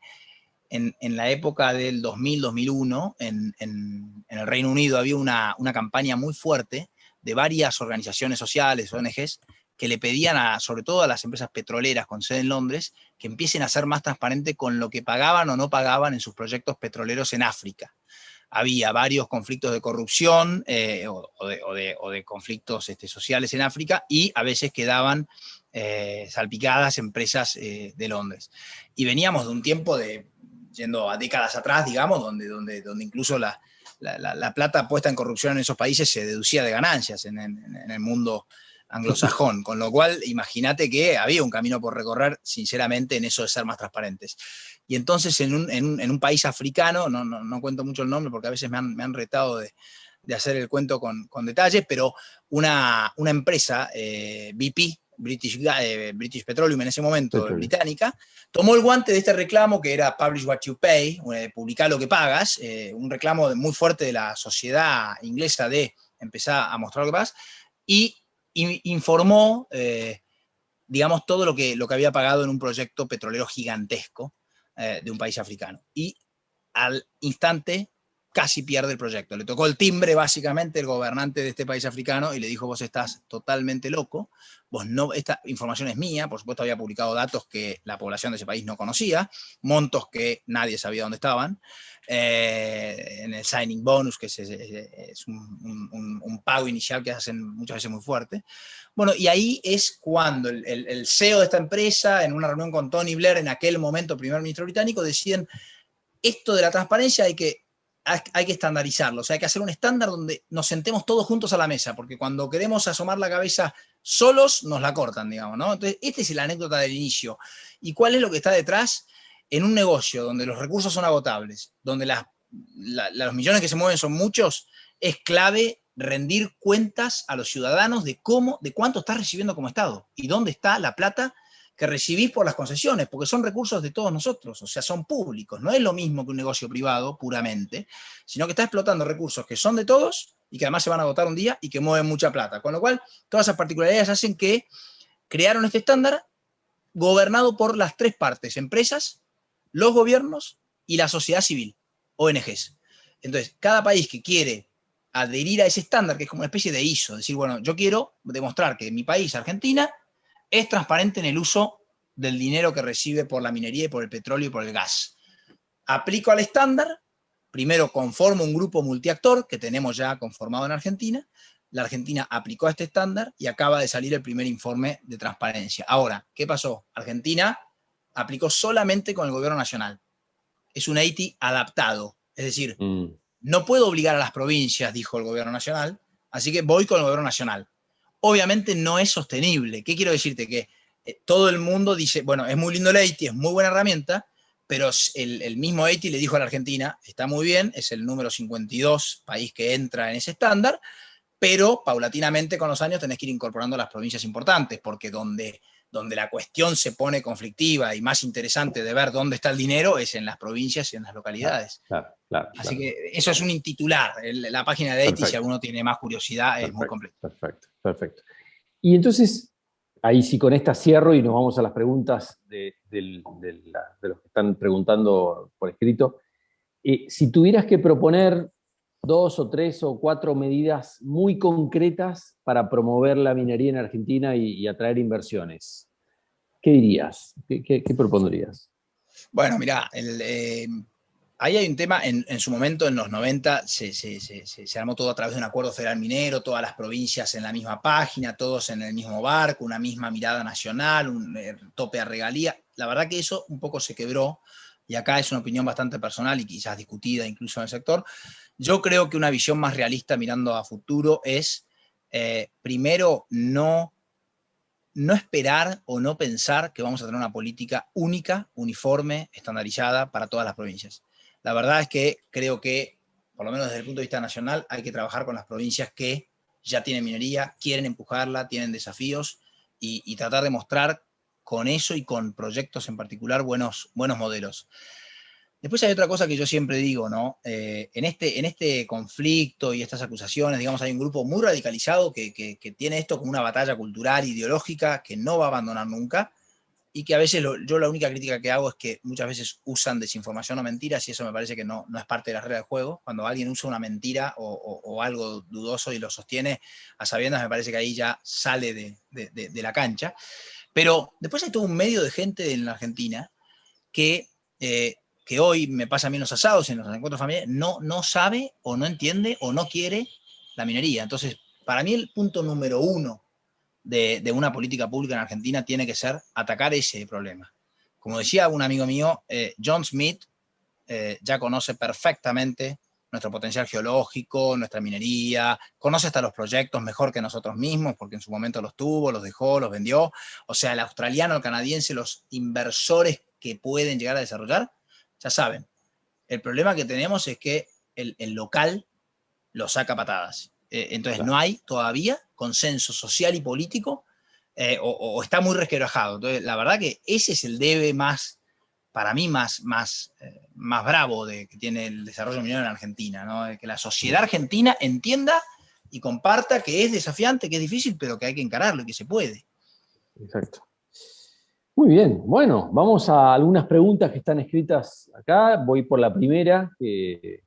la época del 2000-2001, en el Reino Unido había una campaña muy fuerte de varias organizaciones sociales, ONGs, que le pedían sobre todo a las empresas petroleras con sede en Londres, que empiecen a ser más transparentes con lo que pagaban o no pagaban en sus proyectos petroleros en África. Había varios conflictos de corrupción o de conflictos sociales en África, y a veces quedaban salpicadas empresas de Londres. Y veníamos de un tiempo yendo a décadas atrás, digamos, donde incluso la plata puesta en corrupción en esos países se deducía de ganancias en el mundo anglosajón, con lo cual imagínate que había un camino por recorrer, sinceramente, en eso de ser más transparentes. Y entonces en un país africano, no cuento mucho el nombre porque a veces me han retado de hacer el cuento con detalles, pero una empresa, BP, British Petroleum en ese momento, británica, tomó el guante de este reclamo que era Publish What You Pay, publicar lo que pagas, un reclamo muy fuerte de la sociedad inglesa de empezar a mostrar lo que pagas, y informó, digamos, todo lo que había pagado en un proyecto petrolero gigantesco de un país africano. Y al instante casi pierde el proyecto. Le tocó el timbre, básicamente, el gobernante de este país africano y le dijo: vos estás totalmente loco, esta información es mía. Por supuesto, había publicado datos que la población de ese país no conocía, montos que nadie sabía dónde estaban, en el signing bonus, que es un pago inicial que hacen muchas veces muy fuerte. Bueno, y ahí es cuando el CEO de esta empresa, en una reunión con Tony Blair, en aquel momento primer ministro británico, deciden: esto de la transparencia hay que estandarizarlo, o sea, hay que hacer un estándar donde nos sentemos todos juntos a la mesa, porque cuando queremos asomar la cabeza solos, nos la cortan, digamos, ¿no? Entonces, esta es la anécdota del inicio. ¿Y cuál es lo que está detrás? En un negocio donde los recursos son agotables, donde los millones que se mueven son muchos, es clave rendir cuentas a los ciudadanos de cuánto estás recibiendo como Estado y dónde está la plata que recibís por las concesiones, porque son recursos de todos nosotros, o sea, son públicos. No es lo mismo que un negocio privado puramente, sino que está explotando recursos que son de todos y que además se van a agotar un día y que mueven mucha plata. Con lo cual, todas esas particularidades hacen que crearon este estándar gobernado por las tres partes: empresas, los gobiernos y la sociedad civil, ONGs. Entonces, cada país que quiere adherir a ese estándar, que es como una especie de ISO, decir, bueno, yo quiero demostrar que mi país, Argentina, es transparente en el uso del dinero que recibe por la minería y por el petróleo y por el gas. Aplico al estándar, primero conformo un grupo multiactor que tenemos ya conformado en Argentina. La Argentina aplicó a este estándar y acaba de salir el primer informe de transparencia. Ahora, ¿qué pasó? Argentina aplicó solamente con el gobierno nacional. Es un 80 adaptado, es decir, no puedo obligar a las provincias, dijo el gobierno nacional, así que voy con el gobierno nacional. Obviamente no es sostenible. ¿Qué quiero decirte? Que todo el mundo dice, bueno, es muy lindo el 80, es muy buena herramienta, pero el mismo 80 le dijo a la Argentina: está muy bien, es el número 52 país que entra en ese estándar, pero paulatinamente con los años tenés que ir incorporando las provincias importantes, porque donde la cuestión se pone conflictiva y más interesante de ver dónde está el dinero es en las provincias y en las localidades. Claro. Así que eso es un titular. La página de 80, si alguno tiene más curiosidad, es muy completa. Perfecto. Y entonces, ahí sí con esta cierro y nos vamos a las preguntas de los que están preguntando por escrito. Si tuvieras que proponer 2 o 3 o 4 medidas muy concretas para promover la minería en Argentina y atraer inversiones, ¿qué dirías? ¿Qué propondrías? Bueno, mirá, ahí hay un tema, en su momento, en los 90, se armó todo a través de un acuerdo federal minero, todas las provincias en la misma página, todos en el mismo barco, una misma mirada nacional, un tope a regalía. la verdad que eso un poco se quebró, y acá es una opinión bastante personal y quizás discutida incluso en el sector. Yo creo que una visión más realista mirando a futuro es, primero, no esperar o no pensar que vamos a tener una política única, uniforme, estandarizada para todas las provincias. La verdad es que creo que, por lo menos desde el punto de vista nacional, hay que trabajar con las provincias que ya tienen minería, quieren empujarla, tienen desafíos, y tratar de mostrar con eso y con proyectos en particular buenos modelos. Después hay otra cosa que yo siempre digo, ¿no? En este conflicto y estas acusaciones, digamos, hay un grupo muy radicalizado que tiene esto como una batalla cultural, ideológica, que no va a abandonar nunca, y que a veces yo la única crítica que hago es que muchas veces usan desinformación o mentiras, y eso me parece que no es parte de las reglas del juego. Cuando alguien usa una mentira o algo dudoso y lo sostiene a sabiendas, me parece que ahí ya sale de la cancha. Pero después hay todo un medio de gente en la Argentina que hoy me pasa a mí en los asados, en los encuentros familiares, no sabe o no entiende o no quiere la minería. Entonces, para mí el punto número 1 de una política pública en Argentina tiene que ser atacar ese problema. Como decía un amigo mío, John Smith ya conoce perfectamente nuestro potencial geológico, nuestra minería, conoce hasta los proyectos mejor que nosotros mismos, porque en su momento los tuvo, los dejó, los vendió. O sea, el australiano, el canadiense, los inversores que pueden llegar a desarrollar, ya saben. El problema que tenemos es que el local lo saca a patadas. Entonces Claro. no hay todavía consenso social y político, o está muy resquebrajado. Entonces, la verdad que ese es el debe más, para mí, más bravo que tiene el desarrollo minero en Argentina, ¿no? De que la sociedad argentina entienda y comparta que es desafiante, que es difícil, pero que hay que encararlo y que se puede. Exacto. Muy bien, bueno, vamos a algunas preguntas que están escritas acá. Voy por la primera, que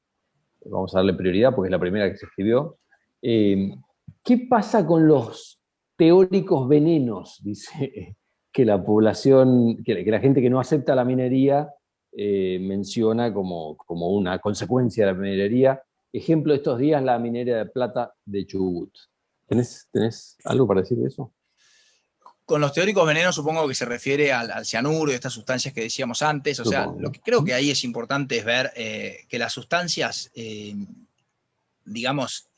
vamos a darle prioridad porque es la primera que se escribió. ¿Qué pasa con los teóricos venenos? Dice que la población, que la gente que no acepta la minería menciona como una consecuencia de la minería. Ejemplo de estos días, la minería de plata de Chubut. ¿Tenés algo para decir de eso? Con los teóricos venenos supongo que se refiere al cianuro y estas sustancias que decíamos antes. O sea, Supongo. lo que creo que ahí es importante es ver que las sustancias, digamos,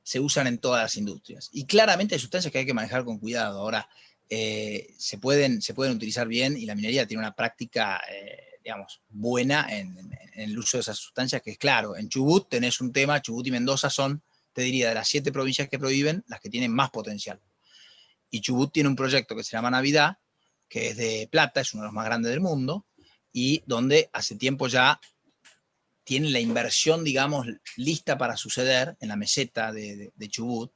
se usan en todas las industrias. Y claramente hay sustancias que hay que manejar con cuidado. Ahora, se pueden utilizar bien, y la minería tiene una práctica, digamos, buena en el uso de esas sustancias, que es claro. En Chubut tenés un tema, Chubut y Mendoza son, te diría, de las 7 provincias que prohíben, las que tienen más potencial. Y Chubut tiene un proyecto que se llama Navidad, que es de plata, es uno de los más grandes del mundo, y donde hace tiempo ya tiene la inversión, digamos, lista para suceder en la meseta de Chubut.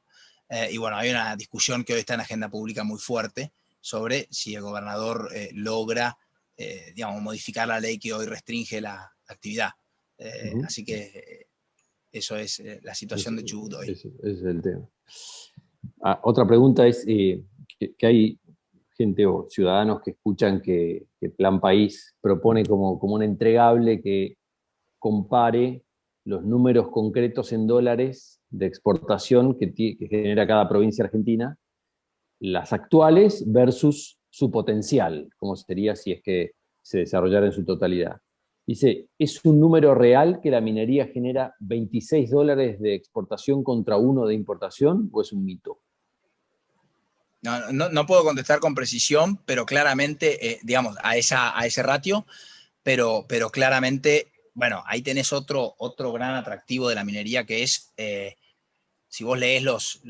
Y bueno, hay una discusión que hoy está en la agenda pública muy fuerte sobre si el gobernador logra, digamos, modificar la ley que hoy restringe la actividad. Así que eso es la situación de Chubut hoy. Ese es el tema. Otra pregunta es que hay gente o ciudadanos que escuchan que Plan País propone como un entregable que compare los números concretos en dólares de exportación que genera cada provincia argentina, las actuales versus su potencial, como sería si es que se desarrollara en su totalidad. Dice, ¿es un número real que la minería genera $26 de exportación contra 1 de importación, o es un mito? No puedo contestar con precisión, pero claramente, digamos, a ese ratio, pero claramente, bueno, ahí tenés otro gran atractivo de la minería, que es, si vos leés los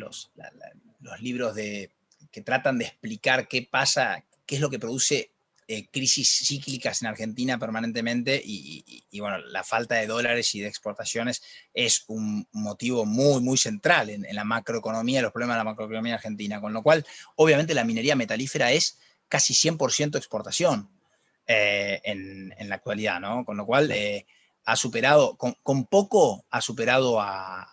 libros que tratan de explicar qué pasa, qué es lo que produce crisis cíclicas en Argentina permanentemente, y bueno, la falta de dólares y de exportaciones es un motivo muy central en la macroeconomía, los problemas de la macroeconomía argentina, con lo cual, obviamente, la minería metalífera es casi 100% exportación en la actualidad, ¿no? Con lo cual, ha superado, con poco ha superado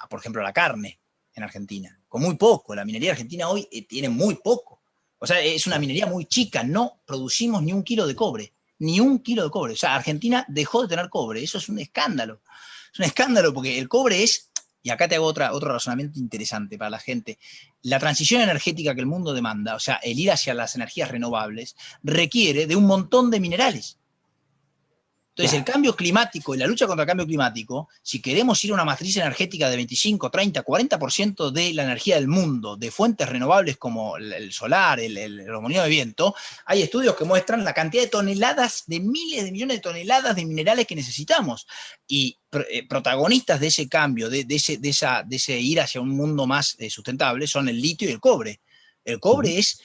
por ejemplo, la carne en Argentina, con muy poco. La minería argentina hoy tiene muy poco. O sea, es una minería muy chica, no producimos ni 1 kilo de cobre, ni 1 kilo de cobre. O sea, Argentina dejó de tener cobre, eso es un escándalo. Es un escándalo porque el cobre es, y acá te hago otro razonamiento interesante para la gente, la transición energética que el mundo demanda, o sea, el ir hacia las energías renovables, requiere de un montón de minerales. Entonces, el cambio climático y la lucha contra el cambio climático, si queremos ir a una matriz energética de 25, 30, 40% de la energía del mundo, de fuentes renovables como el solar, el molino de viento, hay estudios que muestran la cantidad de toneladas, de miles de millones de toneladas de minerales que necesitamos. Y protagonistas de ese cambio, de ese ir hacia un mundo más sustentable, son el litio y el cobre. El cobre es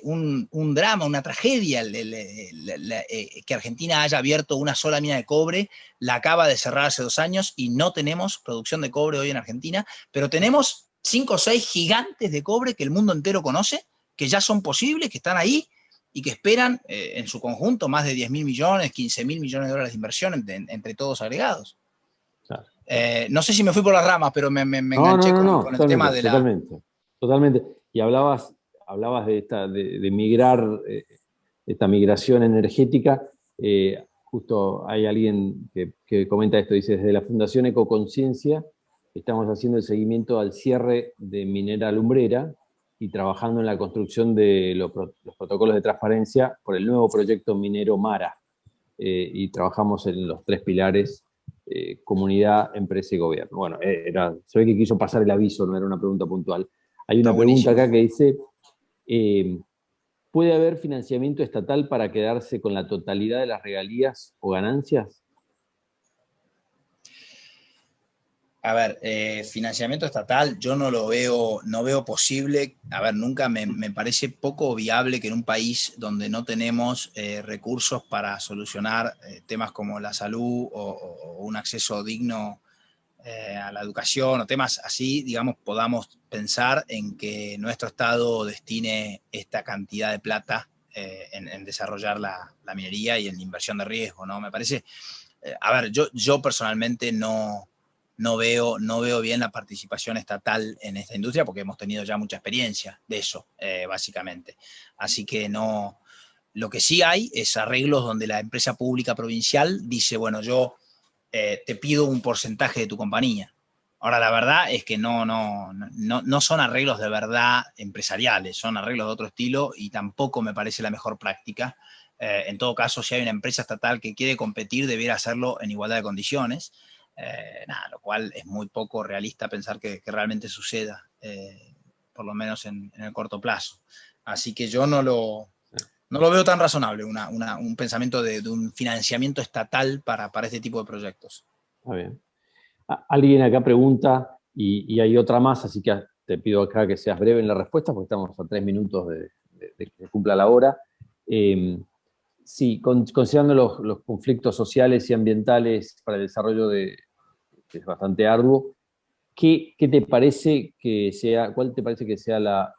un drama, una tragedia que Argentina haya abierto una sola mina de cobre, la acaba de cerrar hace 2 años y no tenemos producción de cobre hoy en Argentina, pero tenemos 5 o 6 gigantes de cobre que el mundo entero conoce, que ya son posibles, que están ahí y que esperan en su conjunto más de 10.000 millones, 15.000 millones de dólares de inversión entre todos agregados. Claro. No sé si me fui por las ramas, pero me enganché con el tema de la... Totalmente. Y hablabas de migrar, esta migración energética. Justo hay alguien que comenta esto, dice, desde la Fundación Ecoconciencia estamos haciendo el seguimiento al cierre de Minera Lumbrera y trabajando en la construcción de los protocolos de transparencia por el nuevo proyecto minero Mara. Y trabajamos en los 3 pilares, comunidad, empresa y gobierno. Bueno, se ve que quiso pasar el aviso, no era una pregunta puntual. Hay una pregunta acá que dice, ¿puede haber financiamiento estatal para quedarse con la totalidad de las regalías o ganancias? A ver, financiamiento estatal yo no veo posible. A ver, nunca me parece poco viable que en un país donde no tenemos recursos para solucionar temas como la salud o un acceso digno a la educación o temas así, digamos, podamos pensar en que nuestro Estado destine esta cantidad de plata en desarrollar la minería y en la inversión de riesgo, ¿no? Me parece, a ver, yo personalmente no veo bien la participación estatal en esta industria porque hemos tenido ya mucha experiencia de eso, básicamente. Así que no, lo que sí hay es arreglos donde la empresa pública provincial dice, bueno, yo te pido un porcentaje de tu compañía. Ahora, la verdad es que no son arreglos de verdad empresariales, son arreglos de otro estilo y tampoco me parece la mejor práctica. En todo caso, si hay una empresa estatal que quiere competir, debiera hacerlo en igualdad de condiciones. Lo cual es muy poco realista pensar que realmente suceda, por lo menos en el corto plazo. Así que yo no lo veo tan razonable, un pensamiento de un financiamiento estatal para este tipo de proyectos. Está bien. Alguien acá pregunta, y hay otra más, así que te pido acá que seas breve en la respuesta, porque estamos a 3 minutos de que se cumpla la hora. Sí, considerando los conflictos sociales y ambientales para el desarrollo que es bastante arduo, ¿qué te parece que sea, cuál te parece que sea la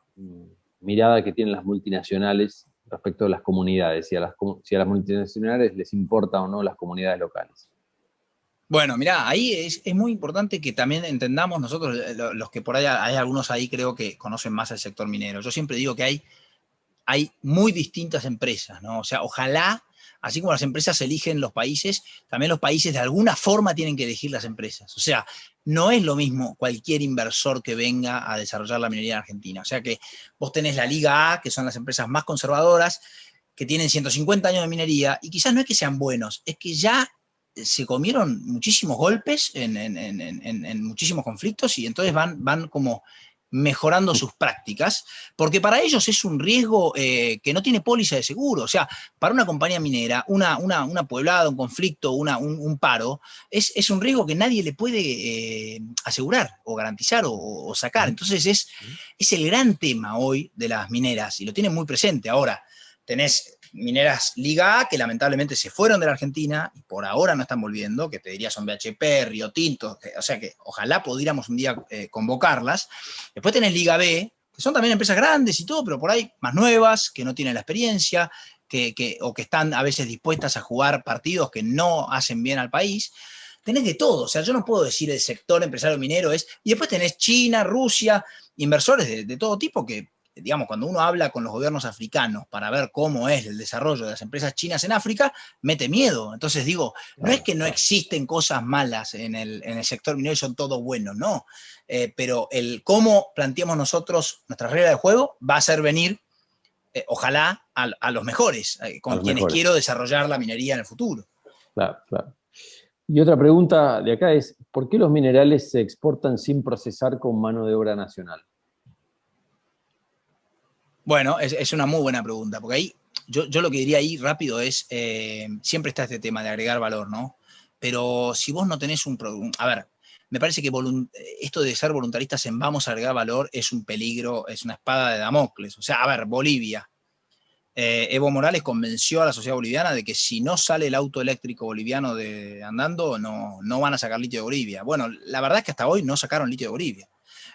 mirada que tienen las multinacionales respecto de las comunidades? Si a las multinacionales les importa o no las comunidades locales. Bueno, mirá, ahí es muy importante que también entendamos nosotros, los que por ahí, hay algunos ahí creo que conocen más el sector minero. Yo siempre digo que hay muy distintas empresas, ¿no? O sea, ojalá, así como las empresas eligen los países, también los países de alguna forma tienen que elegir las empresas. O sea, no es lo mismo cualquier inversor que venga a desarrollar la minería en Argentina. O sea que vos tenés la Liga A, que son las empresas más conservadoras, que tienen 150 años de minería, y quizás no es que sean buenos, es que ya se comieron muchísimos golpes en muchísimos conflictos y entonces van como mejorando sus prácticas, porque para ellos es un riesgo que no tiene póliza de seguro. O sea, para una compañía minera, una pueblada, un conflicto, un paro, es un riesgo que nadie le puede asegurar o garantizar o sacar. Entonces es el gran tema hoy de las mineras y lo tienen muy presente. Ahora, tenés mineras Liga A que lamentablemente se fueron de la Argentina y por ahora no están volviendo, que te diría son BHP, Río Tinto, o sea que ojalá pudiéramos un día convocarlas. Después tenés Liga B, que son también empresas grandes y todo, pero por ahí más nuevas, que no tienen la experiencia, o que están a veces dispuestas a jugar partidos que no hacen bien al país. Tenés de todo, o sea, yo no puedo decir el sector empresario minero es... Y después tenés China, Rusia, inversores de todo tipo que digamos, cuando uno habla con los gobiernos africanos para ver cómo es el desarrollo de las empresas chinas en África, mete miedo. Entonces digo, no es que no existen cosas malas en el sector minero y son todos buenos, no. Pero el cómo planteamos nosotros nuestra regla de juego va a hacer venir, ojalá, a los mejores, con quienes quiero desarrollar la minería en el futuro. Claro, claro. Y otra pregunta de acá es, ¿por qué los minerales se exportan sin procesar con mano de obra nacional? Bueno, es una muy buena pregunta, porque ahí, yo lo que diría ahí rápido es, siempre está este tema de agregar valor, ¿no? Pero si vos no tenés a ver, me parece que esto de ser voluntaristas en vamos a agregar valor es un peligro, es una espada de Damocles. O sea, a ver, Bolivia. Evo Morales convenció a la sociedad boliviana de que si no sale el auto eléctrico boliviano andando, no van a sacar litio de Bolivia. Bueno, la verdad es que hasta hoy no sacaron litio de Bolivia.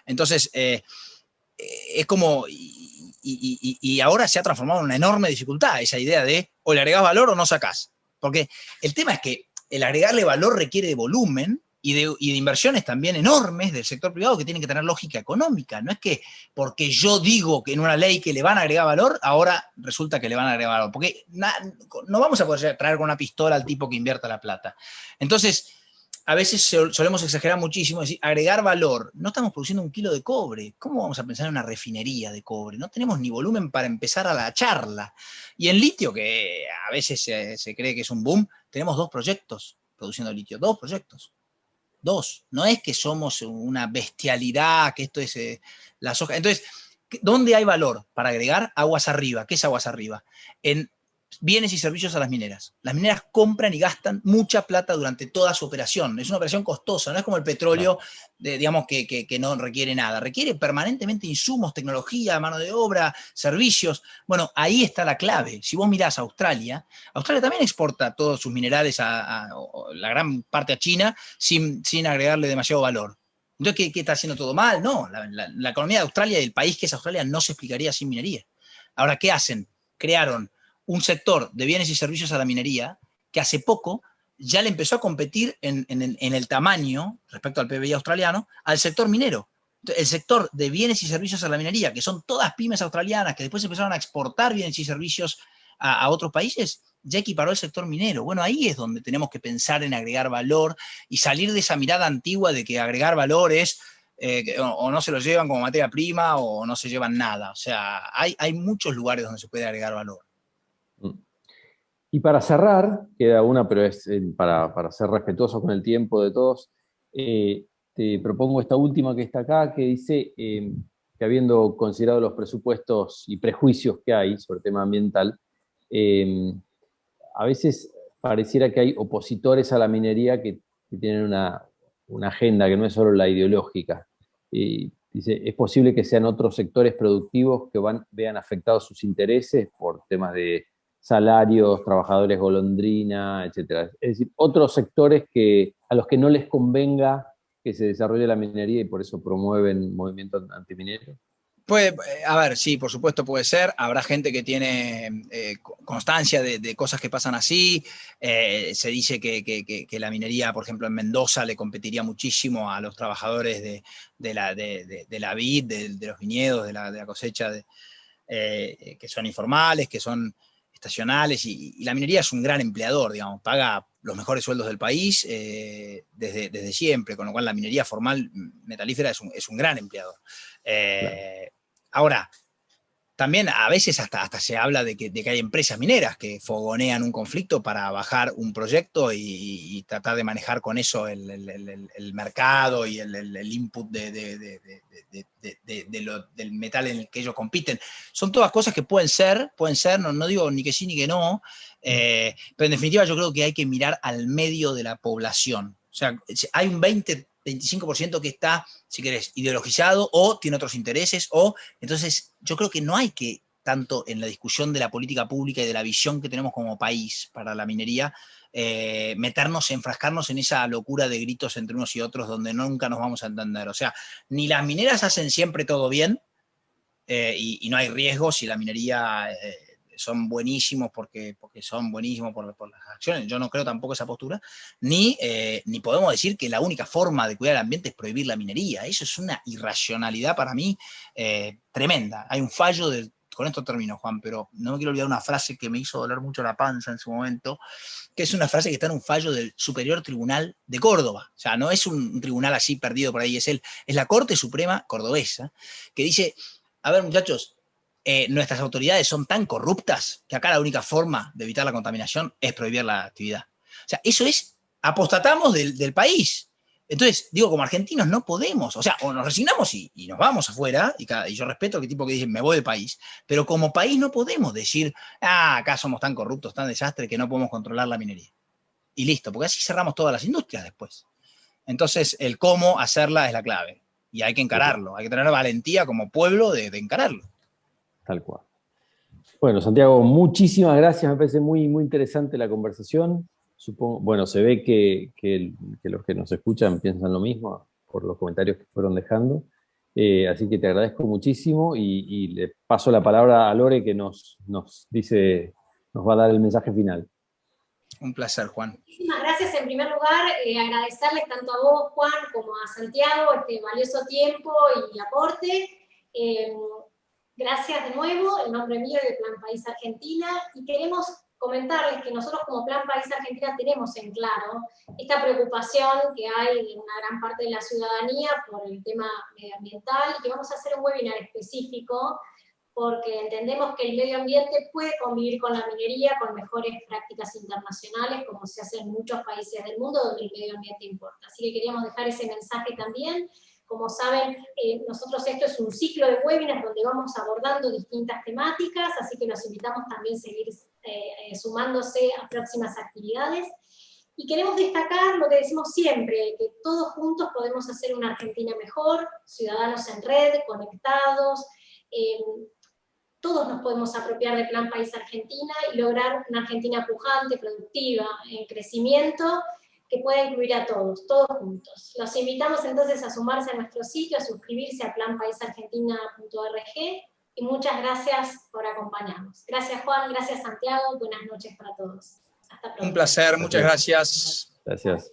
Entonces, es como, y ahora se ha transformado en una enorme dificultad esa idea de o le agregás valor o no sacás. Porque el tema es que el agregarle valor requiere de volumen y de inversiones también enormes del sector privado que tienen que tener lógica económica. No es que porque yo digo que en una ley que le van a agregar valor, ahora resulta que le van a agregar valor. Porque no vamos a poder traer con una pistola al tipo que invierta la plata. Entonces, a veces solemos exagerar muchísimo, decir, agregar valor. No estamos produciendo 1 kilo de cobre. ¿Cómo vamos a pensar en una refinería de cobre? No tenemos ni volumen para empezar a la charla. Y en litio, que a veces se cree que es un boom, tenemos 2 proyectos produciendo litio. 2 proyectos. 2. No es que somos una bestialidad, que esto es la soja. Entonces, ¿dónde hay valor para agregar? Aguas arriba. ¿Qué es aguas arriba? En bienes y servicios a las mineras. Las mineras compran y gastan mucha plata durante toda su operación. Es una operación costosa, no es como el petróleo, digamos, que no requiere nada. Requiere permanentemente insumos, tecnología, mano de obra, servicios. Bueno, ahí está la clave. Si vos mirás a Australia también exporta todos sus minerales a la gran parte a China sin agregarle demasiado valor. Entonces, ¿qué está haciendo todo mal? No, la economía de Australia y el país que es Australia no se explicaría sin minería. Ahora, ¿qué hacen? Crearon un sector de bienes y servicios a la minería que hace poco ya le empezó a competir en el tamaño, respecto al PBI australiano, al sector minero. El sector de bienes y servicios a la minería, que son todas pymes australianas, que después empezaron a exportar bienes y servicios a otros países, ya equiparó el sector minero. Bueno, ahí es donde tenemos que pensar en agregar valor y salir de esa mirada antigua de que agregar valor es o no se lo llevan como materia prima o no se llevan nada. O sea, hay muchos lugares donde se puede agregar valor. Y para cerrar, queda una, pero es para ser respetuoso con el tiempo de todos, te propongo esta última que está acá, que dice que habiendo considerado los presupuestos y prejuicios que hay sobre el tema ambiental, a veces pareciera que hay opositores a la minería que tienen una agenda que no es solo la ideológica. Dice, es posible que sean otros sectores productivos que vean afectados sus intereses por temas de salarios, trabajadores golondrina, etc. Es decir, otros sectores a los que no les convenga que se desarrolle la minería y por eso promueven movimientos antimineros. Pues, a ver, sí, por supuesto puede ser. Habrá gente que tiene constancia de cosas que pasan así. Se dice que la minería, por ejemplo, en Mendoza le competiría muchísimo a los trabajadores de la vid, de los viñedos, de la cosecha, que son informales, que son estacionales, y la minería es un gran empleador, digamos, paga los mejores sueldos del país desde siempre, con lo cual la minería formal metalífera es un gran empleador. Claro. Ahora, también a veces hasta se habla de que hay empresas mineras que fogonean un conflicto para bajar un proyecto y tratar de manejar con eso el mercado y el input del metal en el que ellos compiten. Son todas cosas que pueden ser, no digo ni que sí ni que no, pero en definitiva yo creo que hay que mirar al medio de la población. O sea, hay un 25% que está, si querés, ideologizado o tiene otros intereses, entonces yo creo que no hay que, tanto en la discusión de la política pública y de la visión que tenemos como país para la minería, enfrascarnos en esa locura de gritos entre unos y otros donde nunca nos vamos a entender. O sea, ni las mineras hacen siempre todo bien y no hay riesgos si la minería son buenísimos porque son buenísimos por las acciones. Yo no creo tampoco esa postura, ni podemos decir que la única forma de cuidar el ambiente es prohibir la minería. Eso es una irracionalidad para mí tremenda. Hay un fallo con esto termino, Juan, pero no me quiero olvidar una frase que me hizo doler mucho la panza en su momento, que es una frase que está en un fallo del Superior Tribunal de Córdoba. O sea, no es un tribunal así perdido por ahí, es la Corte Suprema Cordobesa, que dice, a ver, muchachos, nuestras autoridades son tan corruptas que acá la única forma de evitar la contaminación es prohibir la actividad. O sea, eso es, apostatamos del país. Entonces, digo, como argentinos no podemos, o sea, o nos resignamos y nos vamos afuera, y yo respeto que tipo que dice, me voy del país, pero como país no podemos decir, acá somos tan corruptos, tan desastre, que no podemos controlar la minería. Y listo, porque así cerramos todas las industrias después. Entonces, el cómo hacerla es la clave, y hay que encararlo, hay que tener valentía como pueblo de encararlo. Tal cual. Bueno, Santiago, muchísimas gracias, me parece muy, muy interesante la conversación. Supongo, bueno, se ve que los que nos escuchan piensan lo mismo por los comentarios que fueron dejando. Así que te agradezco muchísimo y le paso la palabra a Lore que nos va a dar el mensaje final. Un placer, Juan. Muchísimas gracias. En primer lugar, agradecerles tanto a vos, Juan, como a Santiago este valioso tiempo y aporte. Gracias de nuevo, en nombre mío y de Plan País Argentina, y queremos comentarles que nosotros como Plan País Argentina tenemos en claro esta preocupación que hay de una gran parte de la ciudadanía por el tema medioambiental, y que vamos a hacer un webinar específico porque entendemos que el medio ambiente puede convivir con la minería con mejores prácticas internacionales, como se hace en muchos países del mundo donde el medio ambiente importa. Así que queríamos dejar ese mensaje también. Como saben, nosotros esto es un ciclo de webinars donde vamos abordando distintas temáticas, así que los invitamos también a seguir sumándose a próximas actividades. Y queremos destacar lo que decimos siempre, que todos juntos podemos hacer una Argentina mejor, ciudadanos en red, conectados, todos nos podemos apropiar de Plan País Argentina y lograr una Argentina pujante, productiva, en crecimiento, que pueda incluir a todos juntos. Los invitamos entonces a sumarse a nuestro sitio, a suscribirse a planpaisargentina.org, y muchas gracias por acompañarnos. Gracias, Juan, gracias, Santiago, buenas noches para todos. Hasta pronto. Un placer, muchas gracias. Gracias.